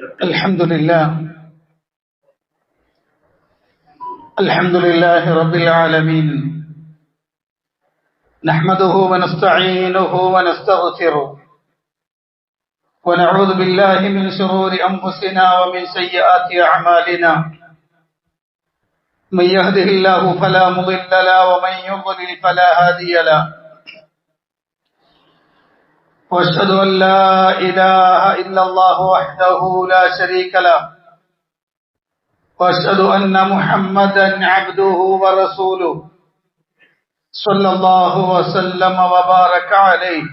الحمد لله رب العالمين. نحمده ونستعينه ونستغفره ونعوذ بالله من شرور أنفسنا ومن سيئات أعمالنا. من يهده الله فلا مضل له ومن يضلل فلا هادي له. وأشهد أن لا إله إلا الله وحده لا شريك له، وأشهد أن محمدا عبده ورسوله صلى الله وسلم وبارك عليه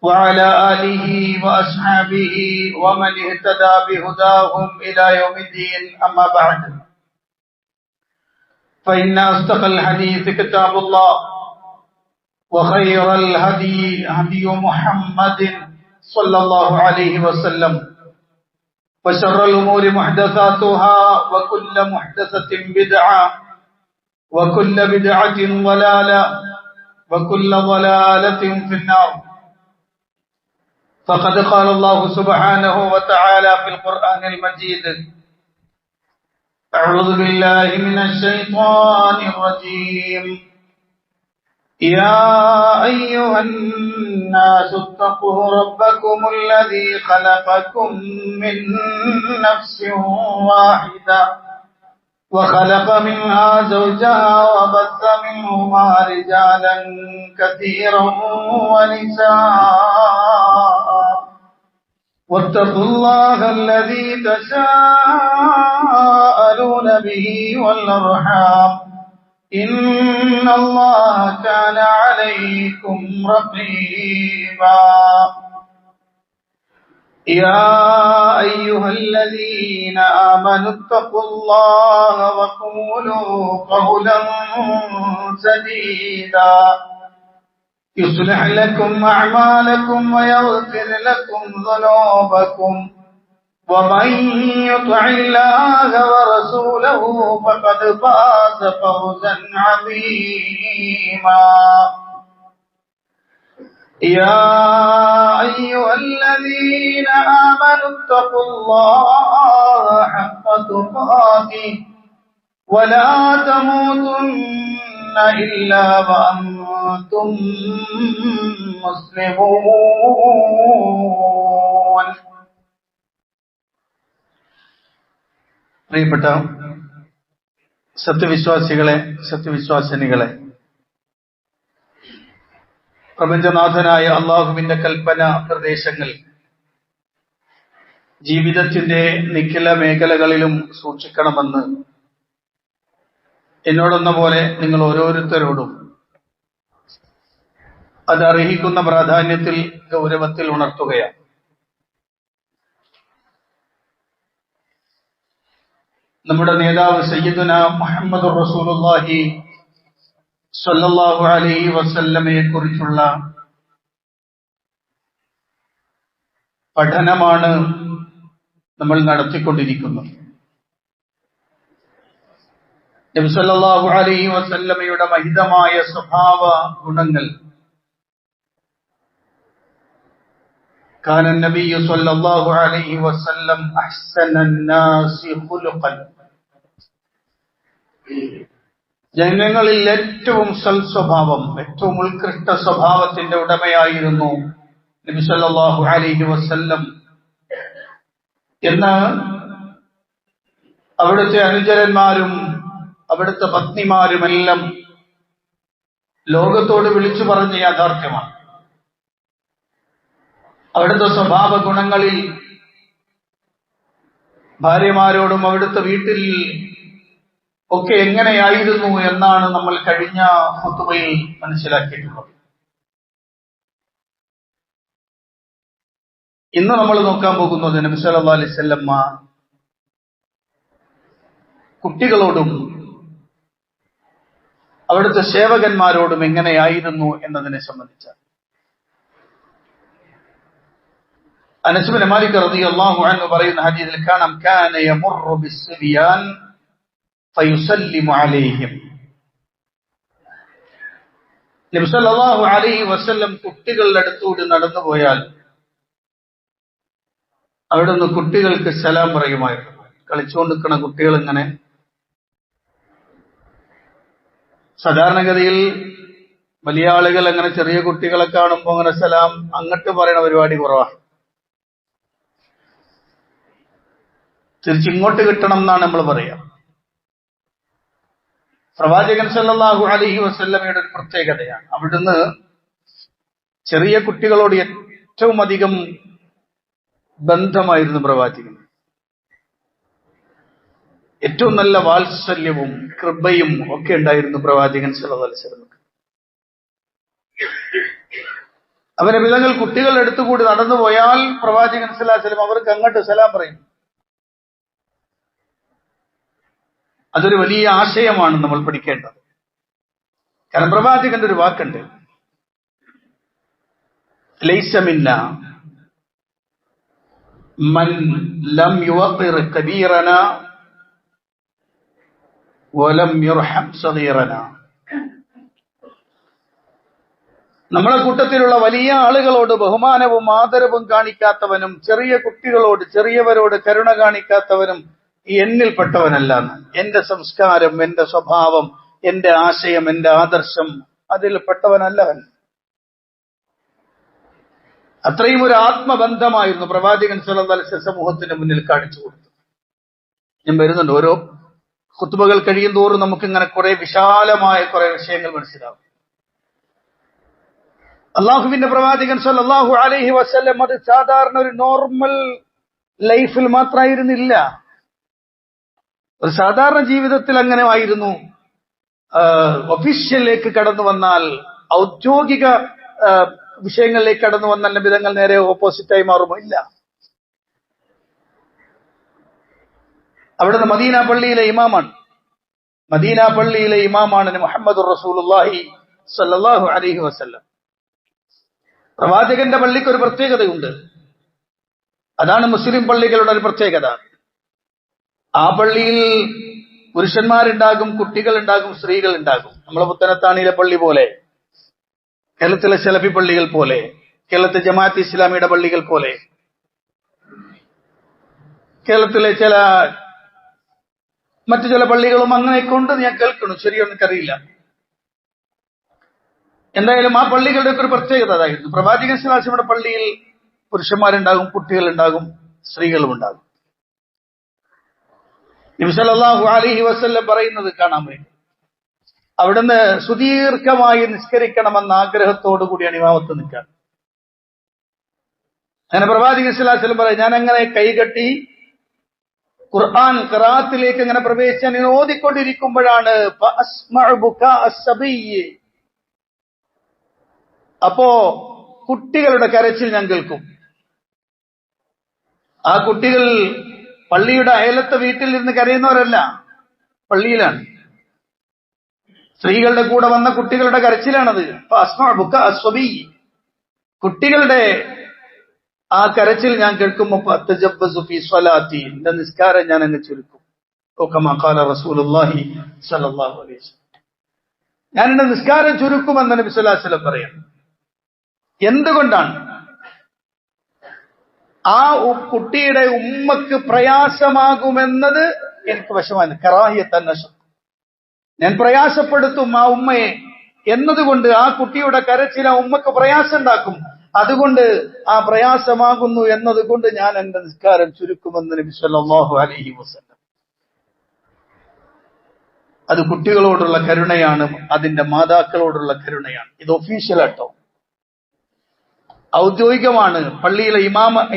وعلى آله وأصحابه ومن اهتدى بهداهم إلى يوم الدين. أما بعد، فإن أصدق الحديث كتاب الله، وخير الهدي هدي محمد صلى الله عليه وسلم، وشر الأمور محدثاتها، وكل محدثة بدعة، وكل بدعة ضلالة، وكل ضلالة في النار. فقد قال الله سبحانه وتعالى في القرآن المجيد: أعوذ بالله من الشيطان الرجيم. يا أيها الناس اتقوا ربكم الذي خلقكم من نفس واحدة وخلق منها زوجها وبث منهما رجالا كثيرا ونساء، واتقوا الله الذي تساءلون به والأرحام، إن الله كان عليكم رقيبا. يا أيها الذين آمنوا اتقوا الله وقولوا قولا سديدا يصلح لكم أعمالكم ويغفر لكم ذنوبكم، ومن يطع الله ورسوله فقد فاز فوزا عظيما. يا أيها الذين آمنوا اتقوا الله حق تقاته ولا تموتن إلا وأنتم مسلمون. പ്രിയപ്പെട്ട സത്യവിശ്വാസികളെ, സത്യവിശ്വാസിനികളെ, പ്രപഞ്ചനാഥനായ അള്ളാഹുവിന്റെ കൽപ്പന നിർദ്ദേശങ്ങൾ ജീവിതത്തിന്റെ നിഖില മേഖലകളിലും സൂക്ഷിക്കണമെന്ന് എന്നോടെന്ന പോലെ നിങ്ങൾ ഓരോരുത്തരോടും അത് അർഹിക്കുന്ന പ്രാധാന്യത്തിൽ, ഗൗരവത്തിൽ ഉണർത്തുകയാണ്. നമ്മുടെ നേതാവ് സയ്യിദുന മുഹമ്മദുർ റസൂലുള്ളാഹി സ്വല്ലല്ലാഹു അലൈഹി വസല്ലമയെ കുറിച്ചുള്ള പഠനമാണ് നമ്മൾ നടത്തിക്കൊണ്ടിരിക്കുന്നത്. നബി സല്ലല്ലാഹു അലൈഹി വസല്ലമയുടെ മഹിതമായ സ്വഭാവ ഗുണങ്ങൾ. കാന നബിയ്യു സ്വല്ലല്ലാഹു അലൈഹി വസല്ലം അഹ്സനൻ നാസി ഖുലുഖൻ. ജനങ്ങളിൽ ഏറ്റവും സൽസ്വഭാവം, ഏറ്റവും ഉത്കൃഷ്ട സ്വഭാവത്തിന്റെ ഉടമയായിരുന്നു നബി സല്ലല്ലാഹു അലൈഹി വസല്ലം എന്ന് അവിടുത്തെ അനുചരന്മാരും അവിടുത്തെ പത്നിമാരുമെല്ലാം ലോകത്തോട് വിളിച്ചു പറഞ്ഞ യാഥാർത്ഥ്യമാണ്. അവിടുത്തെ സ്വഭാവ ഗുണങ്ങളിൽ ഭാര്യമാരോടും അവിടുത്തെ വീട്ടിൽ ഒക്കെ എങ്ങനെയായിരുന്നു എന്നാണ് നമ്മൾ കഴിഞ്ഞ ഖുതുബയിൽ മനസ്സിലാക്കിയിട്ടുള്ളത്. ഇന്ന് നമ്മൾ നോക്കാൻ പോകുന്നത് നബി സല്ലല്ലാഹു അലൈഹി വസല്ലം കുട്ടികളോടും അവിടുത്തെ സേവകന്മാരോടും എങ്ങനെയായിരുന്നു എന്നതിനെ സംബന്ധിച്ചാണ്. അനസ് ഇബ്നു മാലിക് റളിയല്ലാഹു അൻഹു പറയുന്ന ഹദീസിൽ കാണാം: കാന യമുറു ബിസ്സിബിയാൻ ഫയുസല്ലിമു അലൈഹിം. നബി സല്ലല്ലാഹു അലൈഹി വസല്ലം കുട്ടികളുടെ അടുത്തൂടെ നടന്നുപോയാൽ അവിടെ നിന്ന് കുട്ടികൾക്ക് സലാം പറയുമായിരുന്നു. കളിച്ചുകൊണ്ട് നിൽക്കുന്ന കുട്ടികൾ ഇങ്ങനെ, സാധാരണഗതിയിൽ വലിയ ആളുകൾ അങ്ങനെ ചെറിയ കുട്ടികളെ കാണുമ്പോൾ അങ്ങനെ സലാം അങ്ങോട്ട് പറയുന്ന പരിപാടി കുറവാണ്. തിരിച്ചിങ്ങോട്ട് കിട്ടണം എന്നാണ് നമ്മൾ പറയാ. പ്രവാചകൻ സല്ലല്ലാഹു അലൈഹി വസല്ലമയുടെ ഒരു പ്രത്യേകതയാണ്, അവിടുന്ന് ചെറിയ കുട്ടികളോട് ഏറ്റവും അധികം ബന്ധമായിരുന്നു പ്രവാചകൻ. ഏറ്റവും നല്ല വാത്സല്യവും കൃപയും ഒക്കെ ഉണ്ടായിരുന്നു പ്രവാചകൻ സല്ലല്ലാഹു അലൈഹി വസല്ലം. അവരെ വിധങ്ങൾ കുട്ടികൾ എടുത്തുകൂടി നടന്നു പോയാൽ പ്രവാചകൻ സല്ലല്ലാഹു അലൈഹി വസല്ലം അവർക്ക് അങ്ങോട്ട് സലാം പറയും. അതൊരു വലിയ ആശയമാണ് നമ്മൾ പഠിക്കേണ്ടത്. കാരണം പ്രവാചകന്റെ ഒരു വാക്കുണ്ട്, ലൈസ മിന്ന മൻ ലം യുവഖിർ കബീറനാ വലം യുർഹം സഗീറനാ. നമ്മളെ കൂട്ടത്തിലുള്ള വലിയ ആളുകളോട് ബഹുമാനവും ആദരവും കാണിക്കാത്തവനും ചെറിയ കുട്ടികളോട് ചെറിയവരോട് കരുണ കാണിക്കാത്തവനും എന്നിൽപ്പെട്ടവനല്ലാന്ന്. എന്റെ സംസ്കാരം, എന്റെ സ്വഭാവം, എന്റെ ആശയം, എന്റെ ആദർശം അതിൽ പെട്ടവനല്ലവൻ. അത്രയും ഒരു ആത്മബന്ധമായിരുന്നു പ്രവാചകൻ സല്ലല്ലാഹു അലൈഹി വസല്ലം സമൂഹത്തിന് മുന്നിൽ കാണിച്ചു കൊടുത്തത്. ഞാൻ വരുന്നുണ്ട്, ഓരോ ഖുത്ബകൾ കഴിയും തോറും നമുക്കിങ്ങനെ കുറെ വിശാലമായ കുറെ വിഷയങ്ങൾ മനസ്സിലാവും. അള്ളാഹുവിന്റെ പ്രവാചകൻ സല്ലല്ലാഹു അലൈഹി വസല്ലം അത് സാധാരണ ഒരു നോർമൽ ലൈഫിൽ മാത്രമായിരുന്നില്ല, ഒരു സാധാരണ ജീവിതത്തിൽ അങ്ങനെ ആയിരുന്നു. ഒഫീഷ്യലിലേക്ക് കടന്നു വന്നാൽ, ഔദ്യോഗിക വിഷയങ്ങളിലേക്ക് കടന്നു വന്നാൽ നബിതങ്ങൾ നേരെ ഓപ്പോസിറ്റായി മാറുമോ? ഇല്ല. അവിടുന്ന് മദീന പള്ളിയിലെ ഇമാമാണ്. മദീന പള്ളിയിലെ ഇമാമാണ് മുഹമ്മദുർ റസൂലുള്ളാഹി സ്വല്ലല്ലാഹു അലൈഹി വസല്ലം. പ്രവാചകന്റെ പള്ളിക്ക് ഒരു പ്രത്യേകതയുണ്ട്, അതാണ് മുസ്ലിം പള്ളികളുടെ ഒരു പ്രത്യേകത. ആ പള്ളിയിൽ പുരുഷന്മാരുണ്ടാകും, കുട്ടികളുണ്ടാകും, സ്ത്രീകൾ ഉണ്ടാകും. നമ്മളെ പുത്തനത്താണിയിലെ പള്ളി പോലെ, കേരളത്തിലെ സലഫി പള്ളികൾ പോലെ, കേരളത്തിലെ ജമാഅത്ത് ഇസ്ലാമിയുടെ പള്ളികൾ പോലെ, കേരളത്തിലെ മറ്റു ചില പള്ളികളും അങ്ങനെയൊക്കെ ഉണ്ട് ഞാൻ കേൾക്കുന്നു, ശരിയൊന്നും എനിക്കറിയില്ല. എന്തായാലും ആ പള്ളികളുടെ ഒക്കെ ഒരു പ്രത്യേകത അതായിരുന്നു. പ്രവാചകൻ സല്ലല്ലാഹു അലൈഹി വസല്ലമയുടെ പള്ളിയിൽ പുരുഷന്മാരുണ്ടാകും, കുട്ടികളുണ്ടാകും, സ്ത്രീകളും ഉണ്ടാകും. നബി സല്ലല്ലാഹു അലൈഹി വസല്ലം പറയുന്നത് കാണാൻ വേണ്ടി, അവിടുന്ന് സുദീർഘമായി നിസ്കരിക്കണമെന്ന ആഗ്രഹത്തോടു കൂടിയാണ് ഇമാമത്ത് നിൽക്കാൻ. അങ്ങനെ പ്രവാചകൻ സല്ലല്ലാഹു അലൈഹി വസല്ലം പറയും, ഞാൻ അങ്ങനെ കൈകെട്ടി ഖുർആൻ ഖിറാഅത്തിലേക്ക് അങ്ങനെ പ്രവേശിച്ച് ഞാൻ ഓതിക്കൊണ്ടിരിക്കുമ്പോഴാണ് അപ്പോ കുട്ടികളുടെ കരച്ചിൽ ഞാൻ കേൾക്കും. ആ കുട്ടികൾ പള്ളിയുടെ അയലത്തെ വീട്ടിൽ നിന്ന് കരയുന്നവരല്ല, പള്ളിയിലാണ്. സ്ത്രീകളുടെ കൂടെ വന്ന കുട്ടികളുടെ കരച്ചിലാണത്. കുട്ടികളുടെ ആ കരച്ചിൽ ഞാൻ കേൾക്കുമ്പോൾ എന്റെ നിസ്കാരം ഞാൻ അങ്ങ് ചുരുക്കും. റസൂലുള്ളാഹി സ്വല്ലല്ലാഹു അലൈഹി വസല്ലം, ഞാൻ എന്റെ നിസ്കാരം ചുരുക്കുമെന്ന് നബി സല്ലല്ലാഹു അലൈഹി വസല്ലം പറയാം. എന്തുകൊണ്ടാണ്? ആ കുട്ടിയുടെ ഉമ്മക്ക് പ്രയാസമാകുമെന്നത് എനിക്ക് വശമാണ്. കറാഹിയത്തൻ നശം, ഞാൻ പ്രയാസപ്പെടുത്തും ആ ഉമ്മയെ എന്നതുകൊണ്ട് ആ കുട്ടിയുടെ കരച്ചിൽ ആ ഉമ്മക്ക് പ്രയാസം ഉണ്ടാക്കും. അതുകൊണ്ട് ആ പ്രയാസമാകുന്നു എന്നതുകൊണ്ട് ഞാൻ എന്റെ നിസ്കാരം ചുരുക്കുമെന്ന് നബി സല്ലല്ലാഹു അലൈഹി വസല്ലം. അത് കുട്ടികളോടുള്ള കരുണയാണ്, അതിന്റെ മാതാക്കളോടുള്ള കരുണയാണ്. ഇത് ഒഫീഷ്യലാട്ടോ, ഔദ്യോഗികമാണ്. പള്ളിയിലെ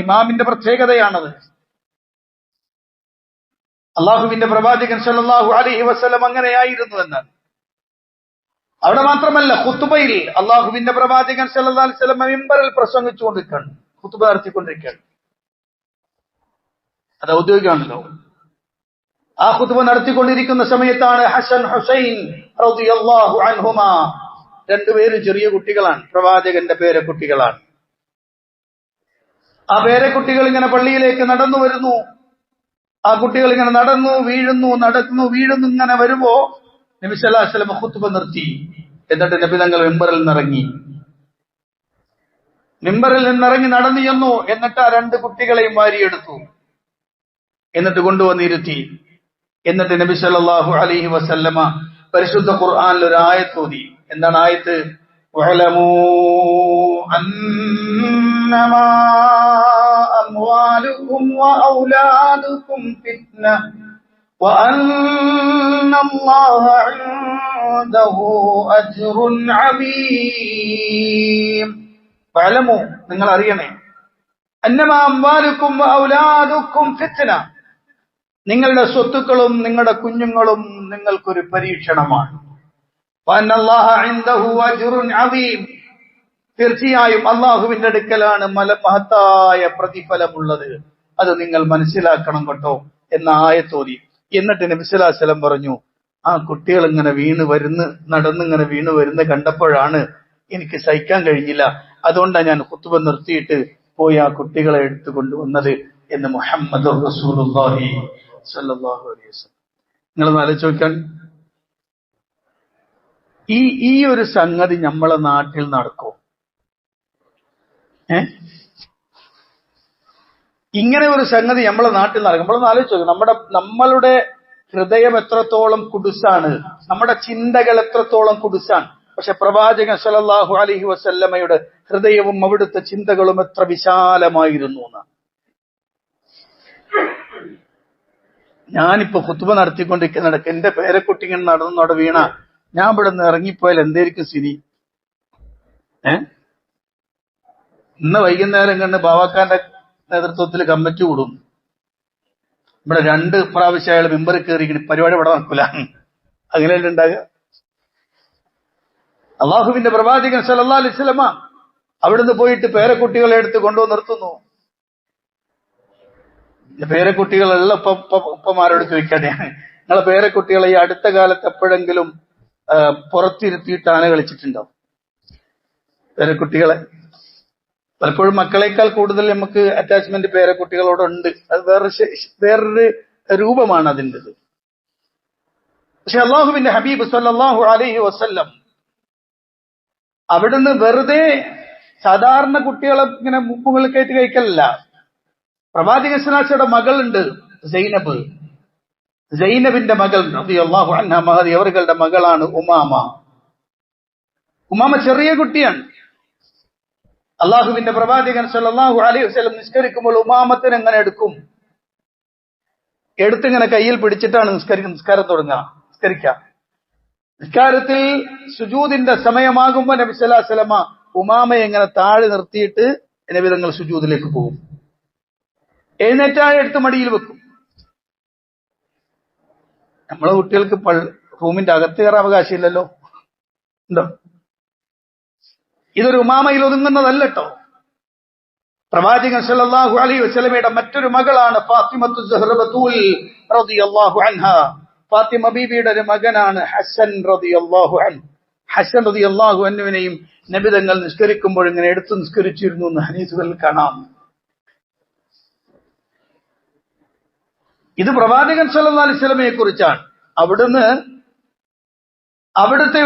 ഇമാമിന്റെ പ്രത്യേകതയാണത്. അള്ളാഹുവിന്റെ പ്രവാചകൻ സല്ലല്ലാഹു അലൈഹി വസല്ലം അങ്ങനെയായിരുന്നു എന്നാണ്. അവിടെ മാത്രമല്ല, ഖുത്ബയിൽ അള്ളാഹുവിന്റെ പ്രവാചകൻ സല്ലല്ലാഹു അലൈഹി വസല്ലം മിമ്പറിൽ പ്രസംഗിച്ചുകൊണ്ടിരിക്കുകയാണ്, ഖുത്ബ നടത്തിക്കൊണ്ടിരിക്കുകയാണ്. അത് ഔദ്യോഗികമാണല്ലോ. ആ ഖുത്ബ നടത്തിക്കൊണ്ടിരിക്കുന്ന സമയത്താണ് ഹസൻ ഹുസൈൻ റളിയല്ലാഹു അൻഹുമാ, രണ്ടുപേരും ചെറിയ കുട്ടികളാണ്, പ്രവാചകന്റെ പേരക്കുട്ടികളാണ്. ആ പേരക്കുട്ടികൾ ഇങ്ങനെ പള്ളിയിലേക്ക് നടന്നു വരുന്നു. ആ കുട്ടികൾ ഇങ്ങനെ നടന്നു വീഴുന്നു ഇങ്ങനെ വരുമ്പോ നബി സല്ലല്ലാഹു അലൈഹി വസല്ലം ഖുത്ബ നിർത്തി. എന്നിട്ട് നബി തങ്ങൾ മിമ്പറിൽ നിന്നിറങ്ങി. മിമ്പറിൽ നിന്നിറങ്ങി നടന്നു ചെന്നു. എന്നിട്ട് ആ രണ്ട് കുട്ടികളെയും വാരിയെടുത്തു. എന്നിട്ട് കൊണ്ടുവന്നിരുത്തി. എന്നിട്ട് നബി സല്ലല്ലാഹു അലൈഹി വസല്ലമ പരിശുദ്ധ ഖുർആനിൽ ഒരു ആയത്ത് ഓതി. എന്താണ് ആയത്ത്? വഅലമൂ അന്നമാ അംവാലുകും വഔലാദുകും ഫിത്ന വഅന്നല്ലാഹ ഇൻദഹു അജ്റുൻ അദീം. വഅലമൂ, നിങ്ങൾ അറിയണേ, അന്നമാ അംവാലുകും വഔലാദുകും ഫിത്ന, നിങ്ങളുടെ സ്വത്തുക്കളും നിങ്ങളുടെ കുഞ്ഞുങ്ങളും നിങ്ങൾക്കൊരു പരീക്ഷണമാണ്. വഅന്നല്ലാഹ ഇൻദഹു അജ്റുൻ അദീം, തീർച്ചയായും അള്ളാഹുവിന്റെ അടുക്കലാണ് മഹത്തായ പ്രതിഫലമുള്ളത്. അത് നിങ്ങൾ മനസ്സിലാക്കണം കേട്ടോ എന്ന ആയത്തോതി. എന്നിട്ട് നബി സല്ലല്ലാഹു അലൈഹി വസല്ലം പറഞ്ഞു, ആ കുട്ടികൾ ഇങ്ങനെ നടന്നിങ്ങനെ വീണ് വരുന്ന കണ്ടപ്പോഴാണ് എനിക്ക് സഹിക്കാൻ കഴിഞ്ഞില്ല. അതുകൊണ്ടാണ് ഞാൻ ഖുത്ബ നിർത്തിയിട്ട് പോയി ആ കുട്ടികളെ എടുത്തു കൊണ്ടുവന്നത് എന്ന് മുഹമ്മദുർ റസൂലുള്ളാഹി സ്വല്ലല്ലാഹു അലൈഹി വസല്ലം. നിങ്ങളൊന്ന് ആലോചിച്ച് നോക്കാൻ, ഈ ഒരു സംഗതി നമ്മളെ നാട്ടിൽ നടക്കും? ഇങ്ങനെ ഒരു സംഗതി നമ്മളെ നാട്ടിൽ നടക്കും? നമ്മളൊന്ന് ആലോചിച്ച് നോക്കും. നമ്മളുടെ ഹൃദയം എത്രത്തോളം കുടുസാണ്, നമ്മുടെ ചിന്തകൾ എത്രത്തോളം കുടുസാണ്. പക്ഷെ പ്രവാചകൻ സല്ലല്ലാഹു അലൈഹി വസല്ലമയുടെ ഹൃദയവും അവിടുത്തെ ചിന്തകളും എത്ര വിശാലമായിരുന്നു എന്ന്. ഞാനിപ്പോ ഖുത്ബ നടത്തിക്കൊണ്ടിരിക്കുന്നിടക്ക് എന്റെ പേരക്കുട്ടി ഇങ്ങനെ നടന്നോടെ വീണ ഞാൻ ഇവിടെ നിന്ന് ഇറങ്ങിപ്പോയാൽ എന്തായിരിക്കും സ്ഥിതി? ഇന്ന് വൈകുന്നേരം കണ്ട് ബാവാക്കാന്റെ നേതൃത്വത്തിൽ കമ്മിറ്റി കൂടും. ഇവിടെ 2 പ്രാവശ്യം അയാൾ മെമ്പറിൽ കയറിയിരിക്കും. പരിപാടി ഇവിടെ നടക്കൂല. അങ്ങനെയല്ലേ ഉണ്ടാകുക? അള്ളാഹുവിന്റെ പ്രവാചകൻ സല്ലല്ലാഹു അലൈഹി വസല്ലമ അവിടുന്ന് പോയിട്ട് പേരക്കുട്ടികളെ എടുത്ത് കൊണ്ടുവന്ന് നിർത്തുന്നു. പേരക്കുട്ടികളെല്ലാം ഉപ്പമാരോട് ചോദിക്കാതെ, നിങ്ങളെ പേരക്കുട്ടികളെ ഈ അടുത്ത കാലത്ത് എപ്പോഴെങ്കിലും പുറത്തിരുത്തിയിട്ട് ആന കളിച്ചിട്ടുണ്ടോ? പേരക്കുട്ടികളെ പലപ്പോഴും മക്കളെക്കാൾ കൂടുതൽ നമുക്ക് അറ്റാച്ച്മെന്റ് പേരക്കുട്ടികളോടുണ്ട്. അത് വേറൊരു രൂപമാണ് അതിൻ്റെത്. പക്ഷെ അള്ളാഹുവിന്റെ ഹബീബ് സല്ലല്ലാഹു അലൈഹി വസല്ലം അവിടുന്ന് വെറുതെ സാധാരണ കുട്ടികളെ ഇങ്ങനെ മുകളിൽ കയറ്റി കഴിക്കലല്ല. പ്രവാചക സ്വലാച്ചയുടെ മകളുണ്ട് സൈനബ്. സൈനബിന്റെ മകൾ റളിയല്ലാഹു അൻഹ മഹദി അവരുടെ മകളാണ് ഉമാമ. ഉമാമ ചെറിയ കുട്ടിയാണ്. അള്ളാഹുവിന്റെ പ്രവാചകൻ സല്ലല്ലാഹു അലൈഹി വസല്ലം നിസ്കരിക്കുമ്പോൾ ഉമാമത്തിനെ എങ്ങനെ എടുത്തിങ്ങനെ കയ്യിൽ പിടിച്ചിട്ടാണ് നിസ്കാരം നിസ്കരിക്കുക. നിസ്കാരത്തിൽ സുജൂദിന്റെ സമയമാകുമ്പോൾ നബി സല്ലല്ലാഹു അലൈഹി വസല്ലമ ഉമാമയെ ഇങ്ങനെ താഴെ നിർത്തിയിട്ട് നബി തങ്ങൾ സുജൂദിലേക്ക് പോകും. എഴുന്നേറ്റായ എടുത്ത് മടിയിൽ വെക്കും. നമ്മളെ കുട്ടികൾക്ക് റൂമിന്റെ അകത്ത് കയറാൻ അവകാശമില്ലല്ലോ, ഉണ്ടോ? ഇതൊരു ഉമാമയിൽ ഒതുങ്ങുന്നതല്ലോ. പ്രവാചകൻ സല്ലല്ലാഹു അലൈഹി വസല്ലമയുടെ മറ്റൊരു മകളാണ് ഫാത്തിമത്തു സുഹ്റ ബതൂൽ റളിയല്ലാഹു അൻഹാ. ഫാത്തിമ ബീവിയുടെ ഒരു മകനാണ് ഹസൻ റളിയല്ലാഹു അൻഹു. ഹസൻ റളിയല്ലാഹു അൻഹുവിനെയും നബി തങ്ങൾ നിസ്കരിക്കുമ്പോൾ ഇങ്ങനെ എടുത്തു നിസ്കരിച്ചിരുന്നു എന്ന് ഹദീസുകളിൽ കാണാം. ഇത് പ്രവാചകൻ സല്ലല്ലാഹു അലൈഹി വസല്ലമയെ കുറിച്ചാണ്. അവിടുത്തെ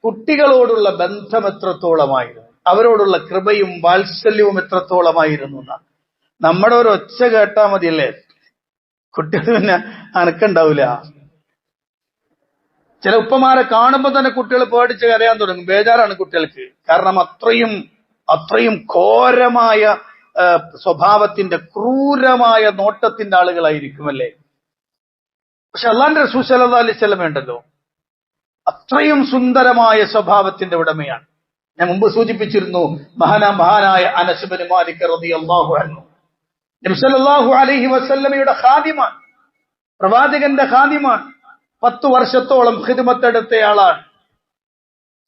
കുട്ടികളോടുള്ള ബന്ധം എത്രത്തോളമായിരുന്നു, അവരോടുള്ള കൃപയും വാത്സല്യവും എത്രത്തോളമായിരുന്നു എന്നാണ്. നമ്മുടെ ഒരു ഒച്ച കേട്ടാ മതിയല്ലേ കുട്ടികൾ പിന്നെ അനക്കുണ്ടാവില്ല. ചില ഉപ്പമാരെ കാണുമ്പോൾ തന്നെ കുട്ടികൾ പേടിച്ച് കരയാൻ തുടങ്ങും. ബേജാറാണ് കുട്ടികൾക്ക്. കാരണം അത്രയും ഘോരമായ സ്വഭാവത്തിന്റെ ക്രൂരമായ നോട്ടത്തിന്റെ ആളുകളായിരിക്കുമല്ലേ. പക്ഷെ അല്ലാഹുവിന്റെ റസൂൽ സല്ലല്ലാഹു അലൈഹി വസല്ലം ഉണ്ടല്ലോ, അത്രയും സുന്ദരമായ സ്വഭാവത്തിന്റെ ഉടമയാണ്. ഞാൻ മുമ്പ് സൂചിപ്പിച്ചിരുന്നു, മഹാനായ അനസ് ഇബ്നു മാലിക് റളിയല്ലാഹു അൻഹു നബി സല്ലല്ലാഹു അലൈഹി വസല്ലമയുടെ ഖാദിമാണ്, പ്രവാചകന്റെ ഖാദിമാണ്. 10 വർഷത്തോളം ഖിദ്മത്തെടുത്തയാളാണ്.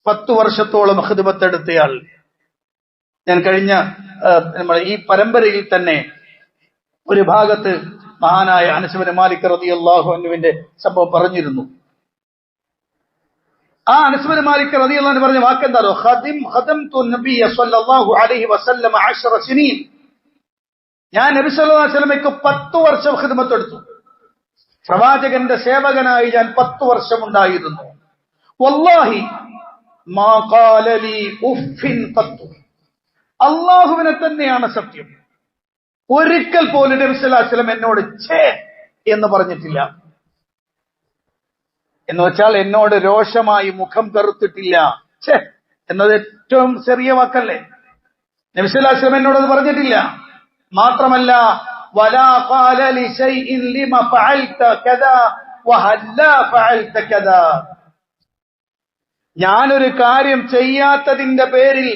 10 വർഷത്തോളം ഖിദ്മത്തെടുത്തയാൾ. ഞാൻ കഴിഞ്ഞ നമ്മുടെ ഈ പരമ്പരയിൽ തന്നെ ഒരു ഭാഗത്ത് മഹാനായ അനസ് ഇബ്നു മാലിക് റളിയല്ലാഹു അൻഹുവിന്റെ സംഭവം പറഞ്ഞിരുന്നു. ആ അനസ് ഇബ്നു മാലിക് റളിയല്ലാഹു അൻഹു പറഞ്ഞ വാക്കെന്താണോ? ഖദംതു നബിയ സല്ലല്ലാഹു അലൈഹി വസല്ലം 10 സിനീൻ. ഞാൻ നബി സല്ലല്ലാഹു അലൈഹി വസല്ലമയ്ക്ക് 10 വർഷം ഖിദ്മത്ത് എടുത്തു. പ്രവാചകന്റെ സേവകനായി ഞാൻ 10 വർഷം ഉണ്ടായിരുന്നു. വല്ലാഹി മാ ഖാല ലീ ഉഫ്ഫിൻ ഖത്തു. അള്ളാഹുവിനെ തന്നെയാണ് സത്യം. ഒരിക്കൽ പോലും നബി സല്ലല്ലാഹു അലൈഹി വസല്ലം എന്നോട് ഛേ എന്ന് പറഞ്ഞിട്ടില്ല. എന്ന് വെച്ചാൽ എന്നോട് രോഷമായി മുഖം കറുത്തിട്ടില്ല. ഛേ എന്നത് ഏറ്റവും ചെറിയ വാക്കല്ലേ? നബി സല്ലല്ലാഹു അലൈഹി വസല്ലം എന്നോട് അത് പറഞ്ഞിട്ടില്ല. മാത്രമല്ല വലാ ഖാല ലി ശൈഇൻ ലിമ ഫഅൽത കദാ വഹല്ലാ ഫഅൽത കദാ, ഞാനൊരു കാര്യം ചെയ്യാത്തതിന്റെ പേരിൽ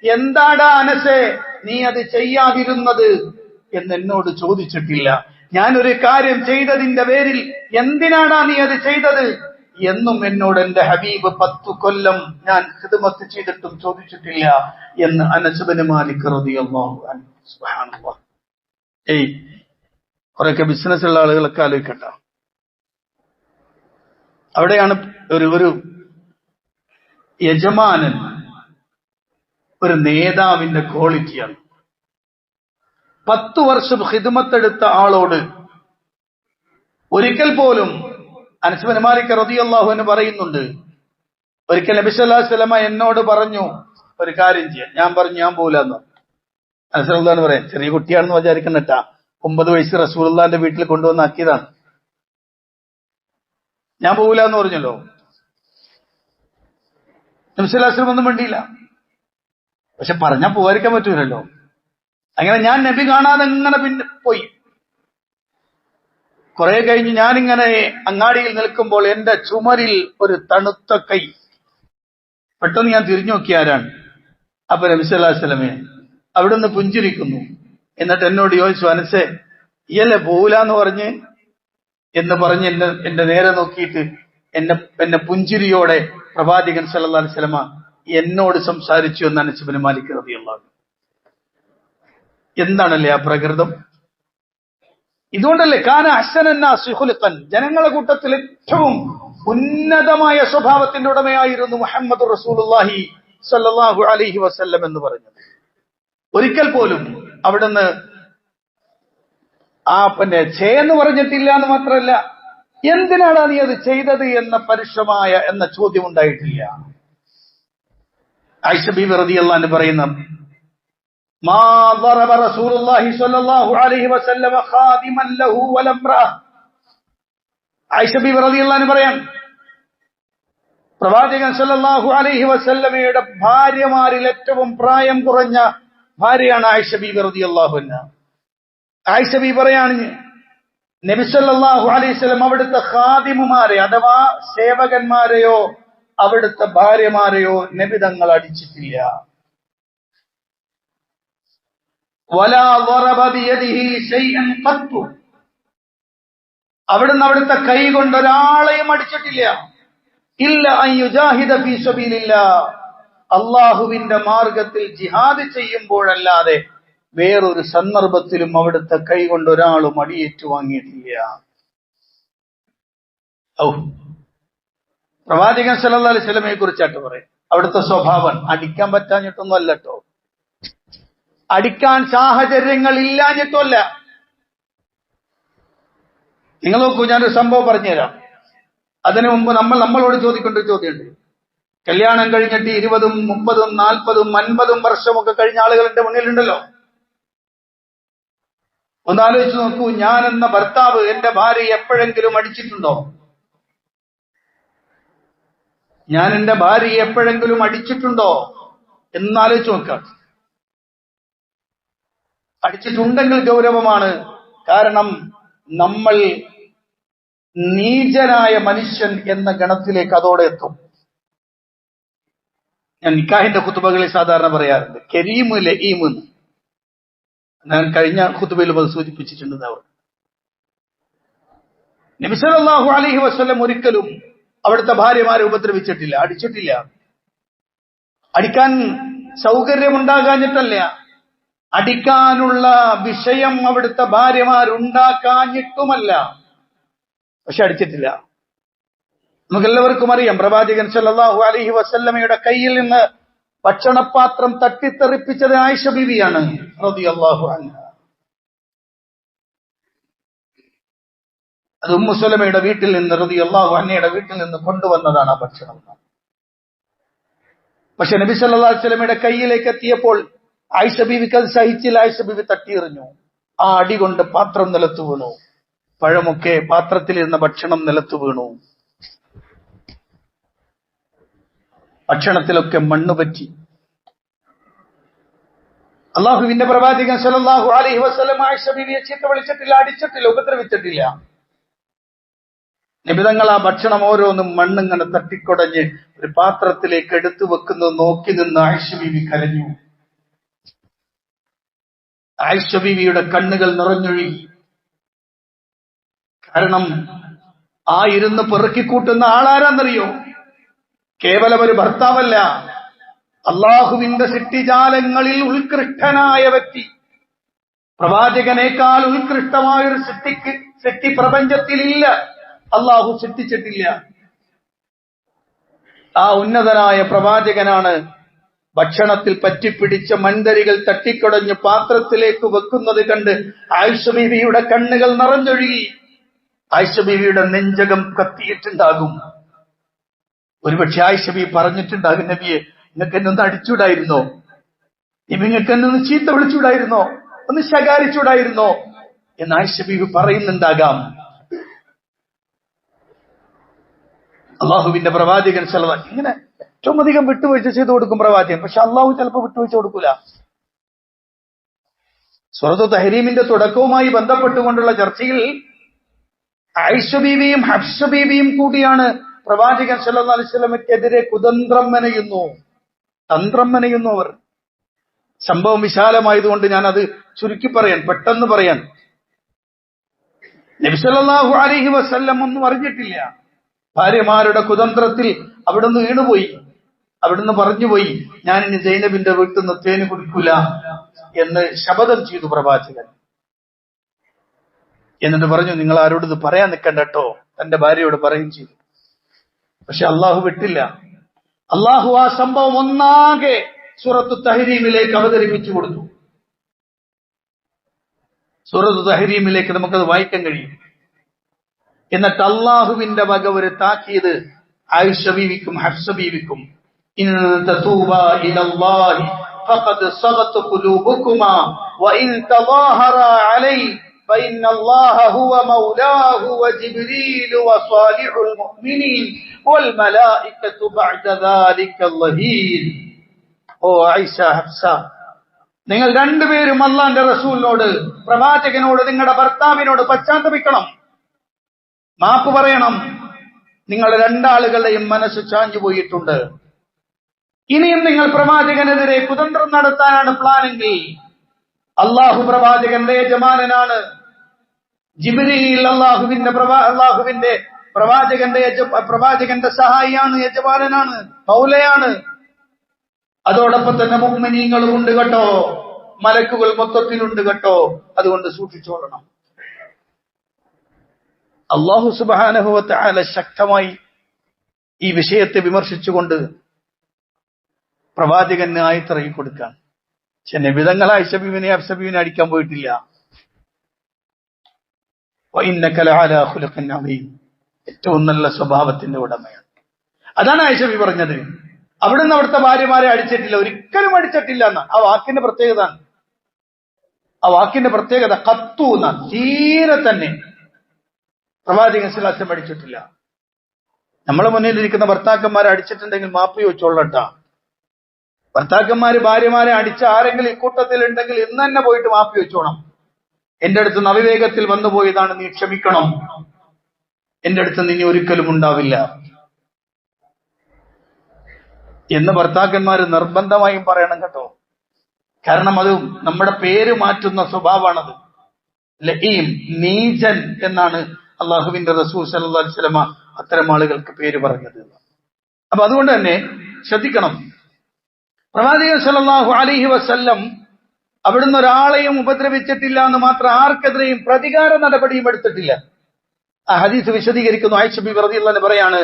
എന്താടാ അനസേ നീ അത് ചെയ്യാതിരുന്നത് എന്ന് എന്നോട് ചോദിച്ചിട്ടില്ല. ഞാനൊരു കാര്യം ചെയ്തതിന്റെ പേരിൽ എന്തിനാടാ നീ അത് ചെയ്തത് എന്നും എന്നോട് എന്റെ ഹബീബ് 10 കൊല്ലം ഞാൻ ഖിദ്മത്ത് ചെയ്തിട്ടും ചോദിച്ചിട്ടില്ല എന്ന് അനസ് ഇബ്നു മാലിക് റളിയല്ലാഹു അൻഹു. സുബ്ഹാനല്ലാഹ്. കുറെയൊക്കെ ബിസിനസ് ഉള്ള ആളുകളൊക്കെ ആലോചിക്കട്ട. അവിടെയാണ് ഒരു യജമാനൻ ഒരു നേതാവിന്റെ ക്വാളിറ്റിയാണ്. 10 വർഷം ഖിദ്മത്തെടുത്ത ആളോട് ഒരിക്കൽ പോലും അനസ് ഇബ്നു മാലിക് റളിയല്ലാഹു അൻഹു പറയുന്നുണ്ട്, ഒരിക്കൽ നബി സല്ലല്ലാഹു അലൈഹി വസല്ലമ എന്നോട് പറഞ്ഞു ഒരു കാര്യം ചെയ്യാൻ. ഞാൻ പറഞ്ഞു ഞാൻ പോകില്ലെന്ന്. അനസ് റളിയല്ലാഹു അൻഹു പറയാം, ചെറിയ കുട്ടിയാണെന്ന് വിചാരിക്കണ്ടട്ടാ, 9 വയസ്സ് റസൂലുള്ളാഹിന്റെ വീട്ടിൽ കൊണ്ടുവന്നാക്കിയതാണ്. ഞാൻ പോകില്ലെന്ന് പറഞ്ഞല്ലോ. നബി സല്ലല്ലാഹു അലൈഹി വസല്ലം ഒന്നും വേണ്ടിയില്ല. പക്ഷെ പറഞ്ഞാൽ പോകാതിരിക്കാൻ പറ്റൂലല്ലോ. അങ്ങനെ ഞാൻ നബി കാണാതെ ഇങ്ങനെ പിന്നെ പോയി. കുറെ കഴിഞ്ഞ് ഞാനിങ്ങനെ അങ്ങാടിയിൽ നിൽക്കുമ്പോൾ എന്റെ ചുമരിൽ ഒരു തണുത്ത കൈ. പെട്ടെന്ന് ഞാൻ തിരിഞ്ഞു നോക്കി ആരാണ്. അപ്പൊ നബി സല്ലല്ലാഹു അലൈഹി വസല്ലമയെ അവിടുന്ന് പുഞ്ചിരിക്കുന്നു. എന്നിട്ട് എന്നോട് ചോദിച്ചു, അനസേ ഇയല്ലേ പോകൂലെന്ന് എന്ന് പറഞ്ഞ് എന്റെ നേരെ നോക്കിയിട്ട് എന്നെ പുഞ്ചിരിയോടെ പ്രവാചകൻ സല്ലല്ലാഹു അലൈഹി വസല്ലമ എന്നോട് സംസാരിച്ചു എന്ന് അനസ് ഇബ്നു മാലിക് റളിയല്ലാഹു അൻഹു. എന്താണല്ലേ ആ പ്രകൃതം? ഇതുകൊണ്ടല്ലേ കാന അഹ്സനന്നാസി ഖുലുഖൻ, ജനങ്ങളുടെ കൂട്ടത്തിൽ ഏറ്റവും ഉന്നതമായ സ്വഭാവത്തിന്റെ ഉടമയായിരുന്നു മുഹമ്മദ് റസൂലുള്ളാഹി സ്വല്ലല്ലാഹു അലൈഹി വസല്ലം എന്ന് പറഞ്ഞത്. ഒരിക്കൽ പോലും അവിടുന്ന് ഛേ എന്ന് പറഞ്ഞിട്ടില്ല എന്ന് മാത്രമല്ല, എന്തിനാണ് നീ അത് ചെയ്തത് എന്ന ചോദ്യം ഉണ്ടായിട്ടില്ല. ആയിഷ ബീവി റളിയല്ലാഹു അൻഹ പറയുന്ന, മാ ضرب رسول الله صلى الله عليه وسلم خادما له ولا امرأة. ആയിഷ ബീവി റളിയല്ലാഹു അൻഹ പറയാൻ, പ്രവാചകൻ സല്ലല്ലാഹു അലൈഹി വസല്ലമയുടെ ഭാര്യമാരിൽ ഏറ്റവും പ്രായം കുറഞ്ഞ ഭാര്യയാണ് ആയിഷ ബീവി റളിയല്ലാഹു അൻഹ. ആയിഷ ബീവി പറയാണ്, നബി സല്ലല്ലാഹു അലൈഹി വസല്ലം അവിടുത്തെ ഖാദിമുമാരെ അഥവാ സേവകന്മാരെയോ അവിടുത്തെ ഭാര്യമാരെയോ നബി തങ്ങൾ അടിച്ചിട്ടില്ല. വലാ ضرب بيده شيئا قط, അവിടുന്ന് അവിടുത്തെ കൈ കൊണ്ട് ഒരാളെയും അടിച്ചിട്ടില്ല. ഇല്ല അൻ യുജാഹിദ ഫീ സബീലില്ലാഹ്, അല്ലാഹുവിന്റെ മാർഗത്തിൽ ജിഹാദ് ചെയ്യുമ്പോഴല്ലാതെ വേറൊരു സന്ദർഭത്തിലും അവിടുത്തെ കൈ കൊണ്ട് ഒരാളും അടിയേറ്റു വാങ്ങിയിട്ടില്ല. പ്രവാചകൻ സല്ലല്ലാഹു അലൈഹി വസല്ലമയെ കുറിച്ചായിട്ട് പറയും, അവിടുത്തെ സ്വഭാവം അടിക്കാൻ പറ്റാഞ്ഞിട്ടൊന്നും അല്ലട്ടോ, അടിക്കാൻ സാഹചര്യങ്ങൾ ഇല്ലാഞ്ഞിട്ടല്ല. നിങ്ങൾ നോക്കൂ, ഞാനൊരു സംഭവം പറഞ്ഞുതരാം. അതിനു മുമ്പ് നമ്മളോട് ചോദിക്കേണ്ട ഒരു ചോദ്യമുണ്ട്. കല്യാണം കഴിഞ്ഞിട്ട് 20, 30, 40, 50 വർഷമൊക്കെ കഴിഞ്ഞ ആളുകൾ എന്റെ മുന്നിലുണ്ടല്ലോ. ഒന്നാലോചിച്ച് നോക്കൂ, ഞാൻ എന്ന ഭർത്താവ് എന്റെ ഭാര്യയെ എപ്പോഴെങ്കിലും അടിച്ചിട്ടുണ്ടോ? ഞാൻ എന്റെ ഭാര്യയെ എപ്പോഴെങ്കിലും അടിച്ചിട്ടുണ്ടോ എന്നാലോചിച്ച് നോക്കാം. അടിച്ചിട്ടുണ്ടെങ്കിൽ ഗൗരവമാണ്. കാരണം നമ്മൾ നീചനായ മനുഷ്യൻ എന്ന ഗണത്തിലേക്ക് അതോടെ എത്തും. ഞാൻ നിക്കാഹിന്റെ ഖുതുബകളിൽ സാധാരണ പറയാറുണ്ട്, കരീമു ലഈം. ഞാൻ കഴിഞ്ഞ ഖുതുബയിൽ അത് സൂചിപ്പിച്ചിട്ടുണ്ട്. അവർ നബി സല്ലല്ലാഹു അലൈഹി വസല്ലം ഒരിക്കലും അവിടുത്തെ ഭാര്യമാരെ ഉപദ്രവിച്ചിട്ടില്ല, അടിച്ചിട്ടില്ല. അടിക്കാൻ സൗകര്യമുണ്ടാകാഞ്ഞിട്ടല്ല, അടിക്കാനുള്ള വിഷയം അവിടുത്തെ ഭാര്യമാരുണ്ടാക്കാഞ്ഞിട്ടുമല്ല, പക്ഷെ അടിച്ചിട്ടില്ല. നമുക്കെല്ലാവർക്കും അറിയാം, പ്രവാചകൻ സല്ലല്ലാഹു അലൈഹി വസല്ലമയുടെ കയ്യിൽ നിന്ന് ഭക്ഷണപാത്രം തട്ടിത്തെറിപ്പിച്ചത് ആയിഷ ബീവിയാണ് റളിയല്ലാഹു അൻഹ. അത് ഉമ്മു സലമയുടെ വീട്ടിൽ നിന്ന് റളിയല്ലാഹു അൻഹയുടെ വീട്ടിൽ നിന്ന് കൊണ്ടുവന്നതാണ് ആ ഭക്ഷണം. പക്ഷെ നബി സല്ലല്ലാഹു അലൈഹി വസല്ലമയുടെ കയ്യിലേക്ക് എത്തിയപ്പോൾ ആയിഷ ബീവിക്ക് അത് സഹിച്ചില്ല. ആയിഷ ബീവി തട്ടിയെറിഞ്ഞു. ആ അടി കൊണ്ട് പാത്രം നിലത്തു വീണു. പഴമൊക്കെ പാത്രത്തിലിരുന്ന ഭക്ഷണം നിലത്തു വീണു. ഭക്ഷണത്തിലൊക്കെ മണ്ണ് പറ്റി. അള്ളാഹുവിന്റെ പ്രവാചകൻ സല്ലല്ലാഹു അലൈഹി വസല്ലം ആയിഷ ബീവിയെ ചീത്ത വിളിച്ചിട്ടില്ല, അടിച്ചിട്ടില്ല, ഉപദ്രവിച്ചിട്ടില്ല. നിബിതങ്ങൾ ആ ഭക്ഷണം ഓരോന്നും മണ്ണിങ്ങനെ തട്ടിക്കൊടഞ്ഞ് ഒരു പാത്രത്തിലേക്ക് എടുത്തു വെക്കുന്നത് നോക്കി നിന്ന് ആയിഷ ബീവി കരഞ്ഞു. ആയിഷ ബീവിയുടെ കണ്ണുകൾ നിറഞ്ഞൊഴുകി. കാരണം ആ ഇരുന്ന് പെറുക്കിക്കൂട്ടുന്ന ആളാരാന്നറിയോ? കേവലം ഒരു ഭർത്താവല്ല, അള്ളാഹുവിന്റെ സൃഷ്ടിജാലങ്ങളിൽ ഉത്കൃഷ്ടനായ വ്യക്തി. പ്രവാചകനേക്കാൾ ഉത്കൃഷ്ടമായൊരു സൃഷ്ടി പ്രപഞ്ചത്തിലില്ല, അള്ളാഹു സൃഷ്ടിച്ചിട്ടില്ല. ആ ഉന്നതനായ പ്രവാചകനാണ് ഭക്ഷണത്തിൽ പറ്റിപ്പിടിച്ച മൺതരികൾ തട്ടിക്കൊടഞ്ഞ് പാത്രത്തിലേക്ക് വെക്കുന്നത് കണ്ട് ആയിഷ ബീവിയുടെ കണ്ണുകൾ നിറഞ്ഞൊഴുകി. ആയിഷ ബീവിയുടെ നെഞ്ചകം കത്തിയിട്ടുണ്ടാകും. ഒരുപക്ഷെ ആയിഷ ബീവി പറഞ്ഞിട്ടുണ്ടാകും, നബിയെ നിങ്ങൾക്ക് എന്നെ ഒന്ന് അടിച്ചൂടായിരുന്നോ? നിങ്ങൾക്ക് എന്നെ ഒന്ന് ചീത്ത വിളിച്ചൂടായിരുന്നോ? ഒന്ന് ശകാരിച്ചൂടായിരുന്നോ എന്ന് ആയിഷ ബീവി പറയുന്നുണ്ടാകാം. അള്ളാഹുവിന്റെ പ്രവാചകൻ സല്ലല്ലാഹു ഇങ്ങനെ ഏറ്റവും അധികം വിട്ടുവീഴ്ച ചെയ്തു കൊടുക്കും പ്രവാചകൻ. പക്ഷെ അള്ളാഹു ചിലപ്പോൾ വിട്ടുവീഴ്ച കൊടുക്കൂല. സൂറത്തു തഹരീമിന്റെ തുടക്കവുമായി ബന്ധപ്പെട്ടുകൊണ്ടുള്ള ചർച്ചയിൽ ആയിഷ ബീവിയും ഹഫ്സ ബീവിയും കൂടിയാണ് പ്രവാചകൻ സല്ലല്ലാഹു അലൈഹി വസല്ലമയ്ക്കെതിരെ കുതന്ത്രം മെനയുന്നു, തന്ത്രം മെനയുന്നു അവർ. സംഭവം വിശാലമായതുകൊണ്ട് ഞാൻ അത് ചുരുക്കി പറയാൻ, പെട്ടെന്ന് പറയാൻ. നബി സല്ലല്ലാഹു അലൈഹി വസല്ലം ഒന്നും അറിഞ്ഞിട്ടില്ല. ഭാര്യമാരുടെ കുതന്ത്രത്തിൽ അവിടുന്ന് വീണുപോയി. അവിടുന്ന് പറഞ്ഞുപോയി, ഞാൻ ഇനി സൈനബിന്റെ വീട്ടിൽ നിന്ന് തേന് കുടിക്കൂല എന്ന് ശപഥം ചെയ്തു പ്രവാചകൻ. എന്നിട്ട് പറഞ്ഞു, നിങ്ങൾ ആരോട് ഇത് പറയാൻ നിൽക്കണ്ട കേട്ടോ. തന്റെ ഭാര്യയോട് പറയും ചെയ്തു. പക്ഷെ അള്ളാഹു വിട്ടില്ല. അള്ളാഹു ആ സംഭവം ഒന്നാകെ സൂറത്തു തഹരീമിലേക്ക് അവതരിപ്പിച്ചു കൊടുത്തു. സൂറത്തു തഹരീമിലേക്ക് നമുക്കത് വായിക്കാൻ കഴിയും. എന്നിട്ട് അള്ളാഹുവിന്റെ വക ഒരു താക്കീത് ആയിഷ ബീവിക്കും ഹഫ്സ ബീവിക്കും, ഇൻ തതൂബാ ഇലല്ലാഹി ഫഖദ് സഗത് ഖുലൂബുകുമാ വഇൻ തദാഹറാ അലൈഹി ഫഇന്നല്ലാഹ ഹുവ മൗലാഹു വജിബ്രീലു വസാലിഹുൽ മുഅ്മിനീൻ വൽ മലായികതു ബഅദ ദാലിക ളഹീർ. ഓ ആയിഷ, ഹഫ്സ, നിങ്ങൾ രണ്ടുപേരും അല്ലാഹുവിന്റെ റസൂലിനോട്, പ്രവാചകനോട്, നിങ്ങളുടെ ഭർത്താവിനോട് പശ്ചാത്തപിക്കണം, മാപ്പ് പറയണം. നിങ്ങൾ രണ്ടാളുകളുടെയും മനസ്സ് ചാഞ്ഞുപോയിട്ടുണ്ട്. ഇനിയും നിങ്ങൾ പ്രവാചകനെതിരെ കുതന്ത്രം നടത്താനാണ് പ്ലാനെങ്കിൽ, അള്ളാഹു പ്രവാചകന്റെ യജമാനനാണ്. ജിബ്രീൽ അള്ളാഹുവിന്റെ പ്രവാചകന്റെ സഹായിയാണ്, യജമാനനാണ്, മൗലയാണ്. അതോടൊപ്പം തന്നെ മുഅ്മിനീങ്ങളും ഉണ്ട് കേട്ടോ, മലക്കുകൾ മൊത്തത്തിലുണ്ട് കേട്ടോ. അതുകൊണ്ട് സൂക്ഷിച്ചോളണം. അല്ലാഹു സുബ്ഹാനഹു വ തആല ശക്തമായി ഈ വിഷയത്തെ വിമർശിച്ചുകൊണ്ട് പ്രവാചകന് ആയത്തിറക്കി കൊടുക്കാൻ. പക്ഷെ നബിതങ്ങൾ ആയിഷ ബീവിനെ ഹഫ്സ ബീവിനെ അടിക്കാൻ പോയിട്ടില്ല. വഇന്നക ലഅലാ ഖുലുഖിൻ അദീം, ഏറ്റവും നല്ല സ്വഭാവത്തിന്റെ ഉടമയാണ്. അതാണ് ആയിഷ ബീവി പറഞ്ഞത്. അവിടുന്ന് അവിടുത്തെ ഭാര്യമാരെ അടിച്ചിട്ടില്ല, ഒരിക്കലും അടിച്ചിട്ടില്ല എന്ന ആ വാക്കിന്റെ പ്രത്യേകത. ആ വാക്കിന്റെ പ്രത്യേകത ഖത്തു എന്ന, തീരെ തന്നെ പ്രവാചകൻ സ്വല്ലല്ലാഹു അലൈഹി വസല്ലം അടിച്ചിട്ടില്ല. നമ്മളെ മുന്നിലിരിക്കുന്ന ഭർത്താക്കന്മാരെ അടിച്ചിട്ടുണ്ടെങ്കിൽ മാപ്പ് ചോദിച്ചോളട്ടാ. ഭർത്താക്കന്മാര് ഭാര്യമാരെ അടിച്ച ആരെങ്കിലും ഇക്കൂട്ടത്തിൽ ഉണ്ടെങ്കിൽ ഇന്ന് തന്നെ പോയിട്ട് മാപ്പ് ചോദിച്ചോണം. എന്റെ അടുത്ത് അവിവേകത്തിൽ വന്നുപോയതാണ്, നീ ക്ഷമിക്കണം, എന്റെ അടുത്ത് നീ ഒരിക്കലും ഉണ്ടാവില്ല എന്ന് ഭർത്താക്കന്മാര് നിർബന്ധമായും പറയണം കേട്ടോ. കാരണം അത് നമ്മുടെ പേര് മാറ്റുന്ന സ്വഭാവമാണത്. ലഈം, നീചൻ എന്നാണ് അള്ളാഹുവിന്റെ റസൂൽ സല്ലല്ലാഹു അലൈഹി വസല്ലം അത്തരം ആളുകൾക്ക് പേര് പറഞ്ഞത്. അപ്പൊ അതുകൊണ്ട് തന്നെ ശ്രദ്ധിക്കണം. പ്രവാചകൻ സല്ലല്ലാഹു അലൈഹി വസല്ലം അവിടുന്ന് ഒരാളെയും ഉപദ്രവിച്ചിട്ടില്ല എന്ന് മാത്രം ആർക്കെതിരെയും പ്രതികാര നടപടിയും എടുത്തിട്ടില്ല. ആ ഹദീസ് വിശദീകരിക്കുന്നു. ആയിഷ ബീവി റളിയല്ലാഹു അൻഹ പറയാണ്,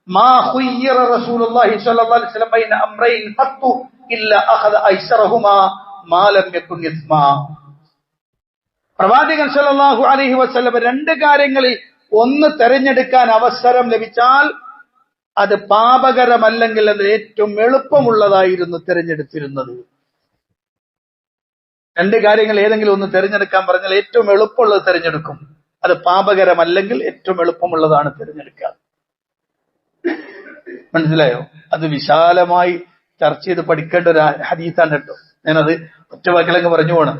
മാ ഖുയ്യിറ റസൂലുള്ളാഹി സ്വല്ലല്ലാഹു അലൈഹി വസല്ലം ബൈന അംറൈൻ ഖത്തു ഇല്ലാ അഖദ ഐസറഹുമാ മാ ലം യകുൻ ഇസ്മാ. പ്രവാചകൻ സല്ലല്ലാഹു അലൈഹി വസല്ലം രണ്ട് കാര്യങ്ങളിൽ ഒന്ന് തെരഞ്ഞെടുക്കാൻ അവസരം ലഭിച്ചാൽ അത് പാപകരമല്ലെങ്കിൽ അത് ഏറ്റവും എളുപ്പമുള്ളതായിരുന്നു തിരഞ്ഞെടുത്തിരുന്നത്. രണ്ട് കാര്യങ്ങൾ ഏതെങ്കിലും ഒന്ന് തിരഞ്ഞെടുക്കാൻ പറഞ്ഞാൽ ഏറ്റവും എളുപ്പമുള്ളത് തിരഞ്ഞെടുക്കും. അത് പാപകരമല്ലെങ്കിൽ ഏറ്റവും എളുപ്പമുള്ളതാണ് തിരഞ്ഞെടുക്കുക. മനസ്സിലായോ? അത് വിശാലമായി ചർച്ച ചെയ്ത് പഠിക്കേണ്ട ഒരു ഹദീസാണ് കേട്ടോ. ഞാനത് ഒറ്റ വാക്കിലങ്ങ് പറഞ്ഞു പോണം.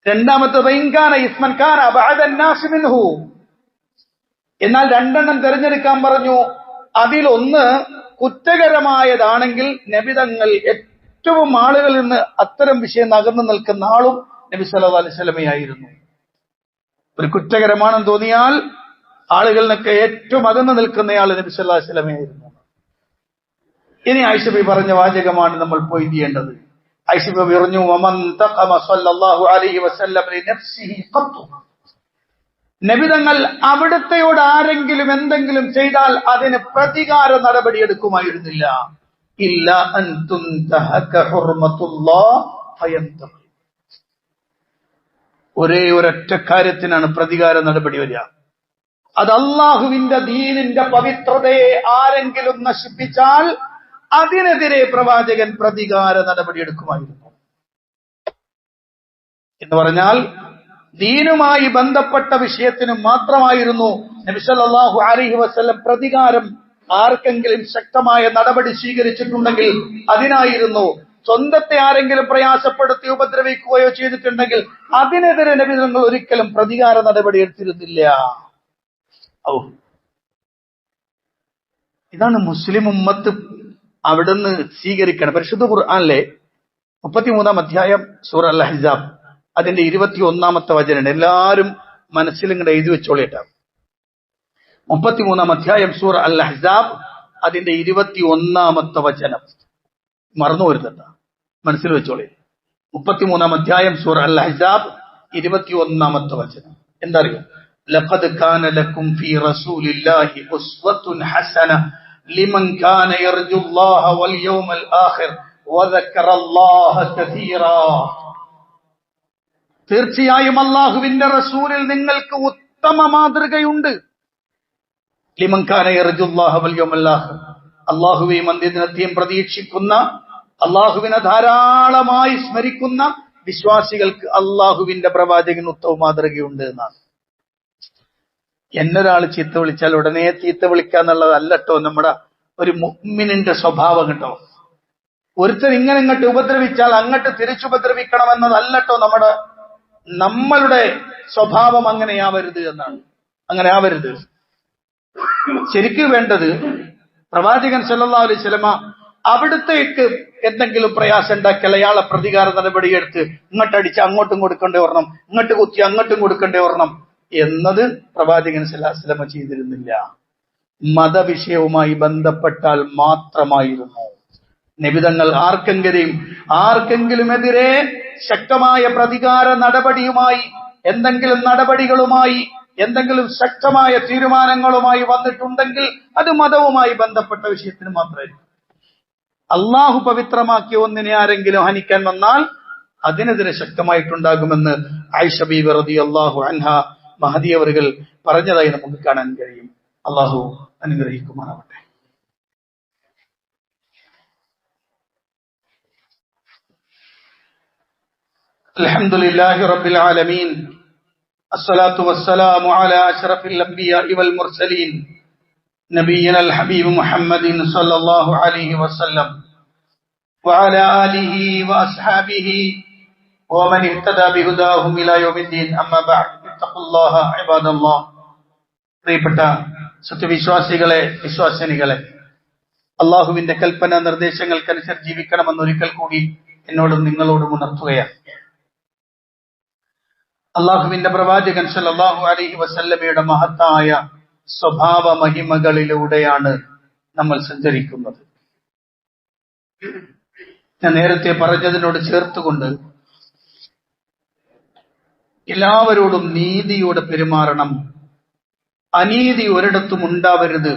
രണ്ടാമത്തെ എന്നാൽ രണ്ടെണ്ണം തിരഞ്ഞെടുക്കാൻ പറഞ്ഞു. അതിലൊന്ന് കുറ്റകരമായതാണെങ്കിൽ നബിതങ്ങൾ ഏറ്റവും ആളുകളിൽ നിന്ന് അത്തരം വിഷയം അകന്നു നിൽക്കുന്ന ആളും നബി സല്ലല്ലാഹു അലൈഹി വസല്ലമയായിരുന്നു. ഒരു കുറ്റകരമാണെന്ന് തോന്നിയാൽ ആളുകളിൽ നിന്നൊക്കെ ഏറ്റവും അകന്നു നിൽക്കുന്നയാൾ നബി സല്ലല്ലാഹു അലൈഹി വസല്ലമയായിരുന്നു. ഇനി ആയിഷ ബി പറഞ്ഞ വാചകമാണ് നമ്മൾ പോയി ചെയ്യേണ്ടത്. ആയിഷ ബി പറഞ്ഞു, വമൻ തഖമ സല്ലല്ലാഹു അലൈഹി വസല്ലം ലിനഫ്സിഹി ഖത്തു. നബിതങ്ങൾ അവിടുത്തെയോട് ആരെങ്കിലും എന്തെങ്കിലും ചെയ്താൽ അതിന് പ്രതികാര നടപടി എടുക്കുമായിരുന്നില്ല. ഇല്ല അൻ തുൻതഹക ഹുർമത്തുല്ലാഹ് ഫയന്തഖി. ഒരേ ഒരൊറ്റ കാര്യത്തിനാണ് പ്രതികാര നടപടി വരിക. അത് അള്ളാഹുവിന്റെ ദീനിന്റെ പവിത്രതയെ ആരെങ്കിലും നശിപ്പിച്ചാൽ അതിനെതിരെ പ്രവാചകൻ പ്രതികാര നടപടി എടുക്കുമായിരുന്നു. എന്ന് പറഞ്ഞാൽ ദീനുമായി ബന്ധപ്പെട്ട വിഷയത്തിന് മാത്രമായിരുന്നു നബി സല്ലല്ലാഹു അലൈഹി വസല്ലം പ്രതികാരം. ആർക്കെങ്കിലും ശക്തമായ നടപടി സ്വീകരിച്ചിട്ടുണ്ടെങ്കിൽ അതിനായിരുന്നു. സ്വന്തത്തെ ആരെങ്കിലും പ്രയാസപ്പെടുത്തി ഉപദ്രവിക്കുകയോ ചെയ്തിട്ടുണ്ടെങ്കിൽ അതിനെതിരെ നബി തങ്ങൾ ഒരിക്കലും പ്രതികാര നടപടി എടുത്തിരുന്നില്ല. ഇതാണ് മുസ്ലിം ഉമ്മത്ത് അവിടുന്ന് സ്വീകരിക്കണം. പരിശുദ്ധ ഖുർആനിലെ 33-ാം അധ്യായം സൂറ അൽ അഹ്സാബ് അതിന്റെ 21-ാമത്തെ വചനം എല്ലാവരും മനസ്സിൽ ഇങ്ങോട്ട് എഴുതി വെച്ചോളിട്ടാണ്. 33-ാം അധ്യായം സൂറ അൽ അഹ്സാബ് അതിന്റെ 21-ാമത്തെ വചനം മറന്നു വരുന്നുണ്ട്, മനസ്സിൽ വെച്ചോളി. 33-ാം അധ്യായം സൂറ അൽ അഹ്സാബ് 21-ാമത്തെ വചനം എന്താ അറിയോ? ലഖദ് കാന ലക്കും ഫീ റസൂലില്ലാഹി ഉസ്വത്തുൻ ഹസന ലിമൻ കാന യർജുല്ലാഹ വൽ യൗമൽ ആഖിർ വദക്കറല്ലാഹ കസീറാ. തീർച്ചയായും അല്ലാഹുവിന്റെ റസൂലിൽ നിങ്ങൾക്ക് ഉത്തമ മാതൃകയുണ്ട്. ലിമൻ കാന യർജുല്ലാഹ വൽ യൗമൽ ആഖിർ, അല്ലാഹുവേയും അന്ത്യദിനത്തെയും പ്രതീക്ഷിക്കുന്ന, അല്ലാഹുവിനെ ധാരാളമായി സ്മരിക്കുന്ന വിശ്വാസികൾക്ക് അല്ലാഹുവിന്റെ പ്രവാചകന് ഉത്തമ മാതൃകയുണ്ട് എന്നാണ്. എന്നൊരാൾ ചീത്ത വിളിച്ചാൽ ഉടനെ ചീത്ത വിളിക്കാന്നുള്ളതല്ലോ നമ്മുടെ ഒരു മുഅ്മിനിന്റെ സ്വഭാവം കേട്ടോ. ഒരുത്തൻ ഇങ്ങനെ ഇങ്ങോട്ട് ഉപദ്രവിച്ചാൽ അങ്ങോട്ട് തിരിച്ചുപദ്രവിക്കണമെന്നതല്ലോ നമ്മളുടെ സ്വഭാവം. അങ്ങനെയാവരുത് എന്നാണ്. അങ്ങനെ ആവരുത്. ശരിക്കും വേണ്ടത് പ്രവാചകൻ സല്ലല്ലാഹു അലൈഹി വസല്ലമ അവിടുത്തേക്ക് എന്തെങ്കിലും പ്രയാസം ഉണ്ടാക്കിയാൽ അയാളെ പ്രതികാര നടപടിയെടുത്ത് ഇങ്ങോട്ടടിച്ച് അങ്ങോട്ടും കൊടുക്കേണ്ടി വരണം, ഇങ്ങോട്ട് കുത്തി അങ്ങോട്ടും കൊടുക്കേണ്ടി വരണം എന്നത് പ്രവാചകൻ സല്ലല്ലാഹു അലൈഹി വസല്ലമ ചെയ്തിരുന്നില്ല. മതവിഷയവുമായി ബന്ധപ്പെട്ടാൽ മാത്രമായിരുന്നു. നബിതങ്ങൾ ആർക്കെങ്കിലുമെതിരെ ശക്തമായ പ്രതികാര നടപടിയുമായി എന്തെങ്കിലും ശക്തമായ തീരുമാനങ്ങളുമായി വന്നിട്ടുണ്ടെങ്കിൽ അത് മതവുമായി ബന്ധപ്പെട്ട വിഷയത്തിന് മാത്രമായിരിക്കും. അള്ളാഹു പവിത്രമാക്കിയ ഒന്നിനെ ആരെങ്കിലും ഹനിക്കാൻ വന്നാൽ അതിനെതിരെ ശക്തമായിട്ടുണ്ടാകുമെന്ന് ആയിഷ ബീവി റളിയല്ലാഹു അൻഹ മഹദി അവറുകൾ പറഞ്ഞതായി നമുക്ക് കാണാൻ കഴിയും. അള്ളാഹു അനുഗ്രഹിക്കുമാറാവട്ടെ. അൽഹംദുലില്ലാഹി റബ്ബിൽ ആലമീൻ, അസ്സലാത്തു വസ്സലാമു അലാ അശ്റഫിൽ അംബിയാഇ വൽ മുർസലീൻ നബിയ്യിനൽ ഹബീബ് മുഹമ്മദിൻ സ്വല്ലല്ലാഹു അലൈഹി വസല്ലം വഅലാ ആലിഹി വഅസ്ഹാബിഹി വമൻ ഇഹ്തദാ ബിഹുദാഹും ഇലാ യൗമിദ്ദീൻ. അമ്മാ ബഅദ്, ഇത്തഖുല്ലാഹ ഇബാദല്ലാഹ്. പ്രിയപ്പെട്ട സത്യവിശ്വാസികളെ, വിശ്വാസിനികളെ, അള്ളാഹുവിന്റെ കൽപ്പന നിർദ്ദേശങ്ങൾക്കനുസരിച്ച് ജീവിക്കണമെന്ന് ഒരിക്കൽ കൂടി എന്നോടും നിങ്ങളോടും ഉണർത്തുകയാണ്. അള്ളാഹുവിന്റെ പ്രവാചകൻ സല്ലല്ലാഹു അലൈഹി വസല്ലമയുടെ മഹത്തായ സ്വഭാവ മഹിമകളിലൂടെയാണ് നമ്മൾ സഞ്ചരിക്കുന്നത്. ഞാൻ നേരത്തെ പറഞ്ഞതിനോട് ചേർത്തുകൊണ്ട് എല്ലാവരോടും നീതിയോടെ പെരുമാറണം, അനീതി ഒരിടത്തും ഉണ്ടാവരുത്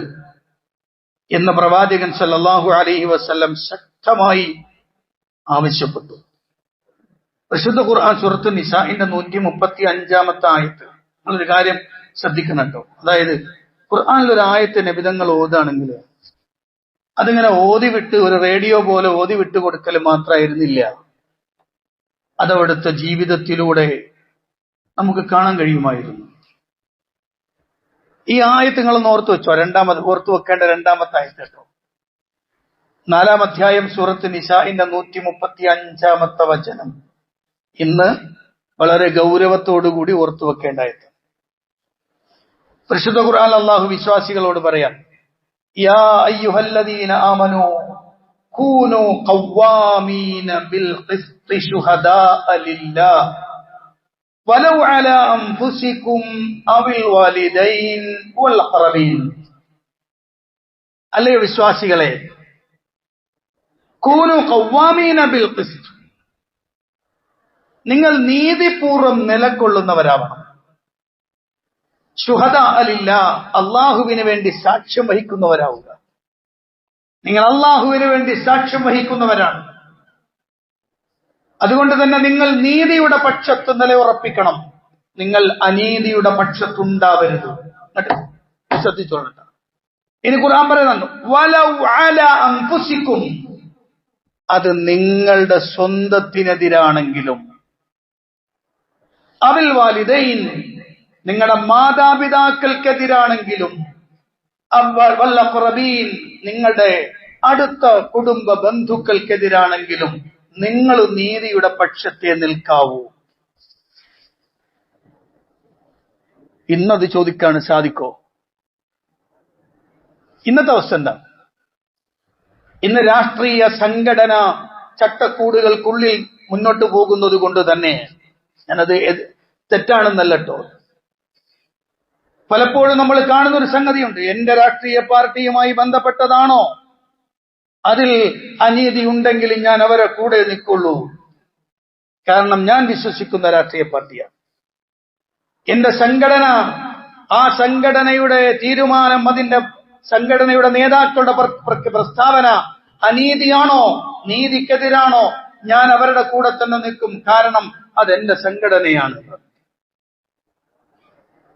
എന്ന് പ്രവാചകൻ സല്ലല്ലാഹു അലൈഹി വസല്ലം ശക്തമായി ആവശ്യപ്പെട്ടു. പരിശുദ്ധ ഖുർആൻ സൂറത്ത് നിസാഇന്റെ 135-ാമത്തെ ആയത്ത് നമ്മളൊരു കാര്യം ശ്രദ്ധിക്കണം കേട്ടോ. അതായത് ഖുർആനിലൊരു ആയത്ത് നബിതങ്ങൾ ഓതാണെങ്കിൽ അതിങ്ങനെ ഓതി വിട്ട് ഒരു റേഡിയോ പോലെ ഓതി വിട്ട് കൊടുക്കൽ മാത്രമായിരുന്നില്ല. അതവിടുത്തെ ജീവിതത്തിലൂടെ നമുക്ക് കാണാൻ കഴിയുമായിരുന്നു. ഈ ആയത്ത് നിങ്ങളൊന്ന് ഓർത്തു വെച്ചോ. ഓർത്തു വെക്കേണ്ട രണ്ടാമത്തെ ആയത്ത് കേട്ടോ. 4-ാം അധ്യായം സൂറത്ത് നിസാഇന്റെ 135-ാമത്തെ വചനം. ഇന്ന് വളരെ ഗൗരവത്തോടുകൂടി ഓർത്തു വെക്കേണ്ട ആയത്ത്. പരിശുദ്ധ ഖുർആൻ അല്ലാഹു വിശ്വാസികളോട് പറയാം, യാ അയ്യുഹല്ലദീന ആമനൂ കൂനൂ ഖവ്വാമീന ബിൽ ഖിസ്തി ശുഹദാഅ ലില്ലാഹ് വലൗ അലാ അൻഫുസികും അവിൽ വാലിദൈൻ വൽ അഖറബീൻ. അല്ലയോ വിശ്വാസികളെ, കൂനൂ ഖവ്വാമീന ബിൽ ഖിസ്ത്, നിങ്ങൾ നീതിപൂർവം നിലകൊള്ളുന്നവരാവണം. ശുഹദാഅ ലില്ലാഹ്, അല്ലാഹുവിന് വേണ്ടി സാക്ഷ്യം വഹിക്കുന്നവരാവുക. നിങ്ങൾ അല്ലാഹുവിന് വേണ്ടി സാക്ഷ്യം വഹിക്കുന്നവരാണ്. അതുകൊണ്ട് തന്നെ നിങ്ങൾ നീതിയുടെ പക്ഷത്ത് നിലയുറപ്പിക്കണം. നിങ്ങൾ അനീതിയുടെ പക്ഷത്തുണ്ടാവരുത്. ശ്രദ്ധിച്ചോളട്ടെ. ഇനി ഖുർആൻ പറയുന്നുണ്ട്, വലൗ അലാ അൻഫുസികും, അത് നിങ്ങളുടെ സ്വന്തത്തിനെതിരാണെങ്കിലും, അവിൽ വാലിദൈൻ, നിങ്ങളുടെ മാതാപിതാക്കൾക്കെതിരാണെങ്കിലും, വൽ അഖറബീൻ, നിങ്ങളുടെ അടുത്ത കുടുംബ ബന്ധുക്കൾക്കെതിരാണെങ്കിലും നിങ്ങൾ നീതിയുടെ പക്ഷത്തെ നിൽക്കാവൂ. ഇന്നത് ചോദിക്കാൻ സാധിക്കോ? ഇന്നത്തെ അവസ്ഥ എന്താ? ഇന്ന് രാഷ്ട്രീയ സംഘടന ചട്ടക്കൂടുകൾക്കുള്ളിൽ മുന്നോട്ട് പോകുന്നത് കൊണ്ട് തന്നെ, ഞാനത് തെറ്റാണെന്നല്ലോ, പലപ്പോഴും നമ്മൾ കാണുന്ന ഒരു സംഗതിയുണ്ട്, എന്റെ രാഷ്ട്രീയ പാർട്ടിയുമായി ബന്ധപ്പെട്ടതാണോ, അതിൽ അനീതി ഉണ്ടെങ്കിൽ ഞാൻ അവരെ കൂടെ നിൽക്കുള്ളൂ, കാരണം ഞാൻ വിശ്വസിക്കുന്ന രാഷ്ട്രീയ പാർട്ടിയാണ്. എന്റെ സംഘടന, ആ സംഘടനയുടെ തീരുമാനം, അതിന്റെ സംഘടനയുടെ നേതാക്കളുടെ പ്രസ്താവന അനീതിയാണോ, നീതിക്കെതിരാണോ, ഞാൻ അവരുടെ കൂടെ തന്നെ നിൽക്കും, കാരണം അതെന്റെ സംഘടനയാണ്.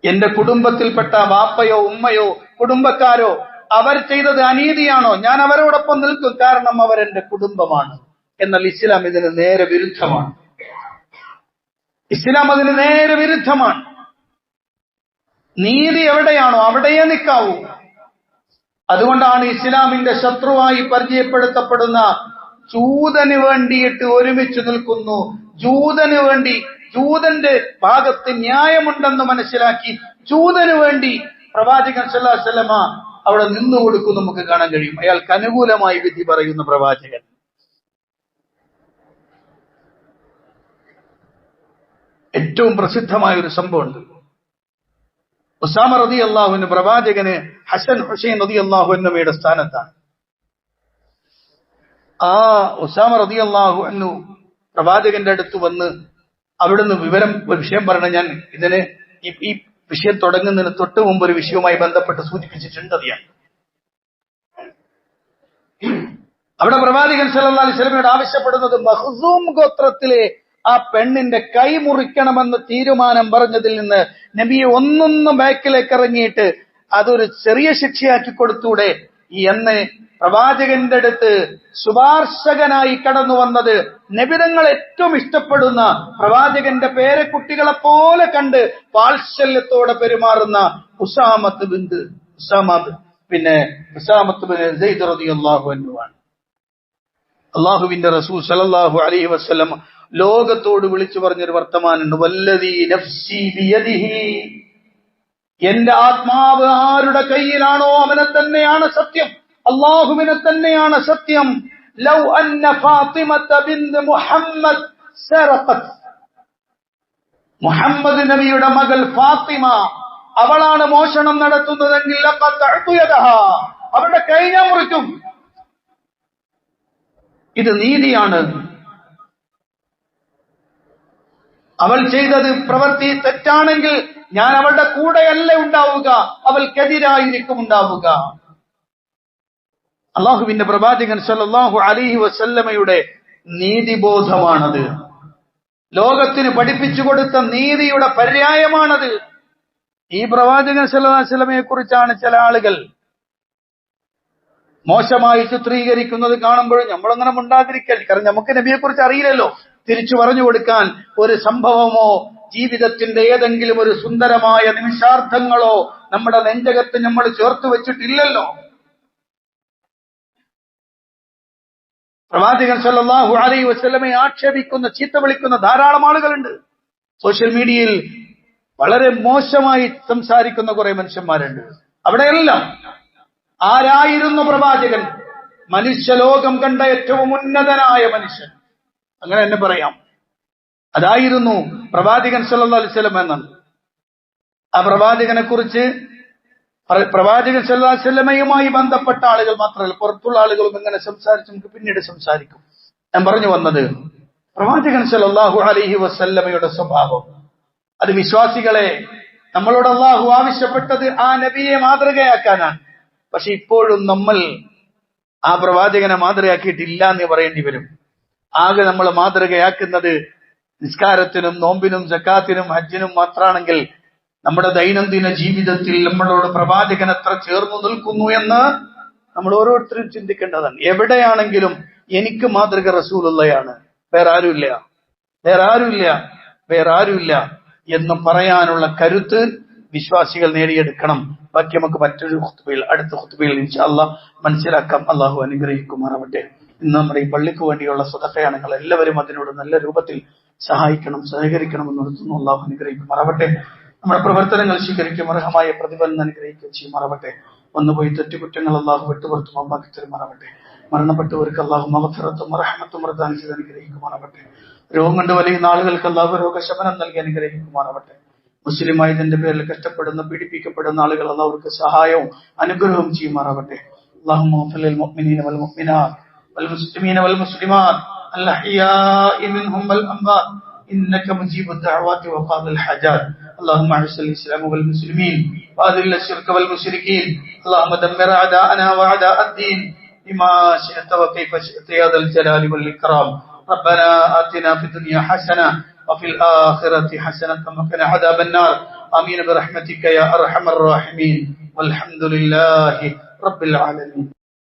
എന്റെ കുടുംബത്തിൽപ്പെട്ട വാപ്പയോ ഉമ്മയോ കുടുംബക്കാരോ അവർ ചെയ്തത് അനീതിയാണോ, ഞാൻ അവരോടൊപ്പം നിൽക്കും, കാരണം അവരെന്റെ കുടുംബമാണ്. എന്നാൽ ഇസ്ലാം ഇതിന് നേരെ വിരുദ്ധമാണ്. ഇസ്ലാം അതിന് നേരെ വിരുദ്ധമാണ്. നീതി എവിടെയാണോ അവിടെയേ നിൽക്കാവൂ. അതുകൊണ്ടാണ് ഇസ്ലാമിന്റെ ശത്രുവായി പരിചയപ്പെടുത്തപ്പെടുന്ന ജൂതന് വേണ്ടിയിട്ട് ഒരുമിച്ച് നിൽക്കുന്നു. ജൂതന് വേണ്ടി, ജൂതന്റെ ഭാഗത്ത് ന്യായമുണ്ടെന്ന് മനസ്സിലാക്കി ജൂതന് വേണ്ടി പ്രവാചകൻ സല്ലല്ലാഹു അലൈഹി വസല്ലമ അവിടെ നിന്നു കൊടുക്കും. നമുക്ക് കാണാൻ കഴിയും. അയാൾക്ക് അനുകൂലമായി വിധി പറയുന്ന പ്രവാചകൻ. ഏറ്റവും പ്രസിദ്ധമായ ഒരു സംഭവമുണ്ട്. ഉസാമ റളിയല്ലാഹു അൻഹു പ്രവാചകന് ഹസൻ ഹുസൈൻ റളിയല്ലാഹു അൻഹുയുടെ സ്ഥാനത്താണ്. ആ ഉസാമ റളിയല്ലാഹു അൻഹു പ്രവാചകന്റെ അടുത്ത് വന്ന് അവിടുന്ന് വിഷയം പറഞ്ഞ, ഞാൻ ഇതിന് ഈ വിഷയം തുടങ്ങുന്നതിന് തൊട്ട് മുമ്പ് ഒരു വിഷയവുമായി ബന്ധപ്പെട്ട് സൂചിപ്പിച്ചിട്ടുണ്ട്. ഞാൻ അവിടെ പ്രവാചകൻ സല്ലല്ലാഹു അലൈഹി വസല്ലമയോട് ആവശ്യപ്പെടുന്നത് മഖ്സൂം ഗോത്രത്തിലെ ആ പെണ്ണിന്റെ കൈ മുറിക്കണമെന്ന് തീരുമാനം പറഞ്ഞതിൽ നിന്ന് നബിയെ ഒന്നൊന്നും ബാക്കിലേക്ക് ഇറങ്ങിയിട്ട് അതൊരു ചെറിയ ശിക്ഷയാക്കി കൊടുത്തൂടെ എന്ന് പ്രവാചകന്റെ അടുത്ത് ശുപാർശകനായി കടന്നു വന്നത്, നബിതങ്ങൾ ഏറ്റവും ഇഷ്ടപ്പെടുന്ന പ്രവാചകന്റെ പേരക്കുട്ടികളെ പോലെ കണ്ട് വാത്സല്യത്തോടെ പെരുമാറുന്ന ഉസാമത്ത് ബിൻ സെയ്ദ് റളിയല്ലാഹു അൻഹു ആണ്. അല്ലാഹുവിന്റെ റസൂൽ സല്ലല്ലാഹു അലൈഹി വസല്ലം ലോകത്തോട് വിളിച്ചു പറഞ്ഞൊരു വർത്തമാനുണ്ട്, വല്ലദീ നഫ്സി ബിയദിഹി, എന്റെ ആത്മാവ് ആരുടെ കയ്യിലാണോ അവനെ തന്നെയാണ് സത്യം, അല്ലാഹുവിനെ തന്നെയാണ് സത്യം. ലൗ അന്ന ഫാത്തിമത ബിൻത് മുഹമ്മദ് സറഖത്, മുഹമ്മദ് നബിയുടെ മകൾ ഫാത്തിമ അവളാണ് മോഷണം നടത്തുന്നതെങ്കിൽ ലഖതഅതു യദഹാ, അവരുടെ കൈ ഞാൻ മുറിക്കും. ഇത് നീതിയാണ്. അവൾ ചെയ്തത് പ്രവൃത്തി തെറ്റാണെങ്കിൽ ഞാൻ അവളുടെ കൂടെയല്ല ഉണ്ടാവുക, അവൾക്കെതിരായിരിക്കും ഉണ്ടാവുക. അല്ലാഹുവിന്റെ പ്രവാചകൻ സല്ലല്ലാഹു അലൈഹി വസല്ലമയുടെ നീതിബോധമാണത്. ലോകത്തിന് പഠിപ്പിച്ചു കൊടുത്ത നീതിയുടെ പര്യായമാണത്. ഈ പ്രവാചകൻ സല്ലല്ലാഹു അലൈഹി വസല്ലമയെ കുറിച്ചാണ് ചില ആളുകൾ മോശമായി ചിത്രീകരിക്കുന്നത് കാണുമ്പോഴും നമ്മളങ്ങനെ ഉണ്ടാതിരിക്കൽ, കാരണം നമുക്ക് നബിയെ കുറിച്ച് അറിയില്ലല്ലോ. തിരിച്ചു പറഞ്ഞു കൊടുക്കാൻ ഒരു സംഭവമോ ജീവിതത്തിന്റെ ഏതെങ്കിലും ഒരു സുന്ദരമായ നിമിഷാർത്ഥങ്ങളോ നമ്മുടെ നെഞ്ചകത്ത് നമ്മൾ ചേർത്ത് വെച്ചിട്ടില്ലല്ലോ. പ്രവാചകൻ സല്ലല്ലാഹു അലൈഹി വസല്ലമയെ ആക്ഷേപിക്കുന്ന, ചീത്ത വിളിക്കുന്ന ധാരാളം ആളുകളുണ്ട്. സോഷ്യൽ മീഡിയയിൽ വളരെ മോശമായി സംസാരിക്കുന്ന കുറെ മനുഷ്യന്മാരുണ്ട്. അവിടെയെല്ലാം ആരായിരുന്നു പ്രവാചകൻ? മനുഷ്യലോകം കണ്ട ഏറ്റവും ഉന്നതനായ മനുഷ്യൻ, അങ്ങനെ തന്നെ പറയാം. അതായിരുന്നു പ്രവാചകൻ സല്ലല്ലാഹു അലൈഹി വസല്ലം എന്നാണ്. ആ പ്രവാചകനെ കുറിച്ച് പ്രവാചകൻ സല്ലല്ലാഹു അലൈഹി വസല്ലമയുമായി ബന്ധപ്പെട്ട ആളുകൾ മാത്രമല്ല, പുറത്തുള്ള ആളുകളും എങ്ങനെ സംസാരിച്ചു നമുക്ക് പിന്നീട് സംസാരിക്കും. ഞാൻ പറഞ്ഞു വന്നത്, പ്രവാചകൻ സല്ലല്ലാഹു അലൈഹി വസല്ലമയുടെ സ്വഭാവം, അത് വിശ്വാസികളെ നമ്മളോട് അള്ളാഹു ആവശ്യപ്പെട്ടത് ആ നബിയെ മാതൃകയാക്കാനാണ്. പക്ഷെ ഇപ്പോഴും നമ്മൾ ആ പ്രവാചകനെ മാതൃകയാക്കിയിട്ടില്ല എന്ന് പറയേണ്ടി വരും. ആകെ നമ്മൾ മാതൃകയാക്കുന്നത് നിസ്കാരത്തിനും നോമ്പിനും സക്കാത്തിനും ഹജ്ജിനും മാത്രമാണെങ്കിൽ നമ്മുടെ ദൈനംദിന ജീവിതത്തിൽ നമ്മളോട് പ്രവാചകൻ എത്ര ചേർന്നു നിൽക്കുന്നു എന്ന് നമ്മൾ ഓരോരുത്തരും ചിന്തിക്കേണ്ടതാണ്. എവിടെയാണെങ്കിലും എനിക്ക് മാതൃക റസൂലുള്ളയാണ്, വേറെ ആരുമില്ല എന്ന് പറയാനുള്ള കരുത്ത് വിശ്വാസികൾ നേടിയെടുക്കണം. ബാക്കി നമുക്ക് മറ്റൊരു ഖുത്ബയിൽ, അടുത്ത ഖുത്ബയിൽ ഇൻഷാ അല്ലാഹ് മനസ്സിലാക്കാം. അള്ളാഹു അനുഗ്രഹിക്കുമാറാവട്ടെ. ഇന്ന് നമ്മുടെ ഈ പള്ളിക്ക് വേണ്ടിയുള്ള സ്വതക്കയാണ്. നിങ്ങൾ എല്ലാവരും അതിനോട് നല്ല രൂപത്തിൽ സഹായിക്കണം, സഹകരിക്കണം എന്ന് നിർത്തുന്നു. അള്ളാഹു അനുഗ്രഹിക്കുമാറാവട്ടെ. നമ്മുടെ പ്രവർത്തനങ്ങൾ സ്വീകരിക്കും, അർഹമായ പ്രതിഫലം അനുഗ്രഹിക്കുകയും ചെയ്യുമാറാവട്ടെ. വന്നുപോയി തെറ്റുകുറ്റങ്ങൾ അള്ളാഹു വിട്ടുപുറത്തും അമ്മാക്കി തരുമാറാവട്ടെ. മരണപ്പെട്ടവർക്ക് അള്ളാഹു മഗ്ഫിറത്തും റഹ്മത്തും പ്രദാനം ചെയ്ത് അനുഗ്രഹിക്കുമാറാവട്ടെ. രോഗം കൊണ്ട് വലിയുന്ന ആളുകൾക്ക് അള്ളാഹു രോഗശമനം നൽകി അനുഗ്രഹിക്കുമാറാവട്ടെ. മുസ്ലിമായതിന്റെ പേരിൽ കഷ്ടപ്പെടുന്ന, പീഡിപ്പിക്കപ്പെടുന്ന ആളുകൾ അള്ളാഹുർക്ക് സഹായവും അനുഗ്രഹവും ചെയ്യുമാറാവട്ടെ. اللهم اغفر للمؤمنين والمؤمنات والمسلمين والمسلمات الأحياء منهم والأموات إنك مجيب الدعوات وقاضي الحاجات. اللهم اعز الإسلام والمسلمين وأذل الشرك والمشركين. اللهم دمر أعداءنا وأعداء الدين بما شئت وكيف شئت يا ذا الجلال والإكرام. ربنا آتنا في الدنيا حسنة وفي الآخرة حسنة وقنا عذاب النار. آمين برحمتك يا أرحم الراحمين. والحمد لله رب العالمين.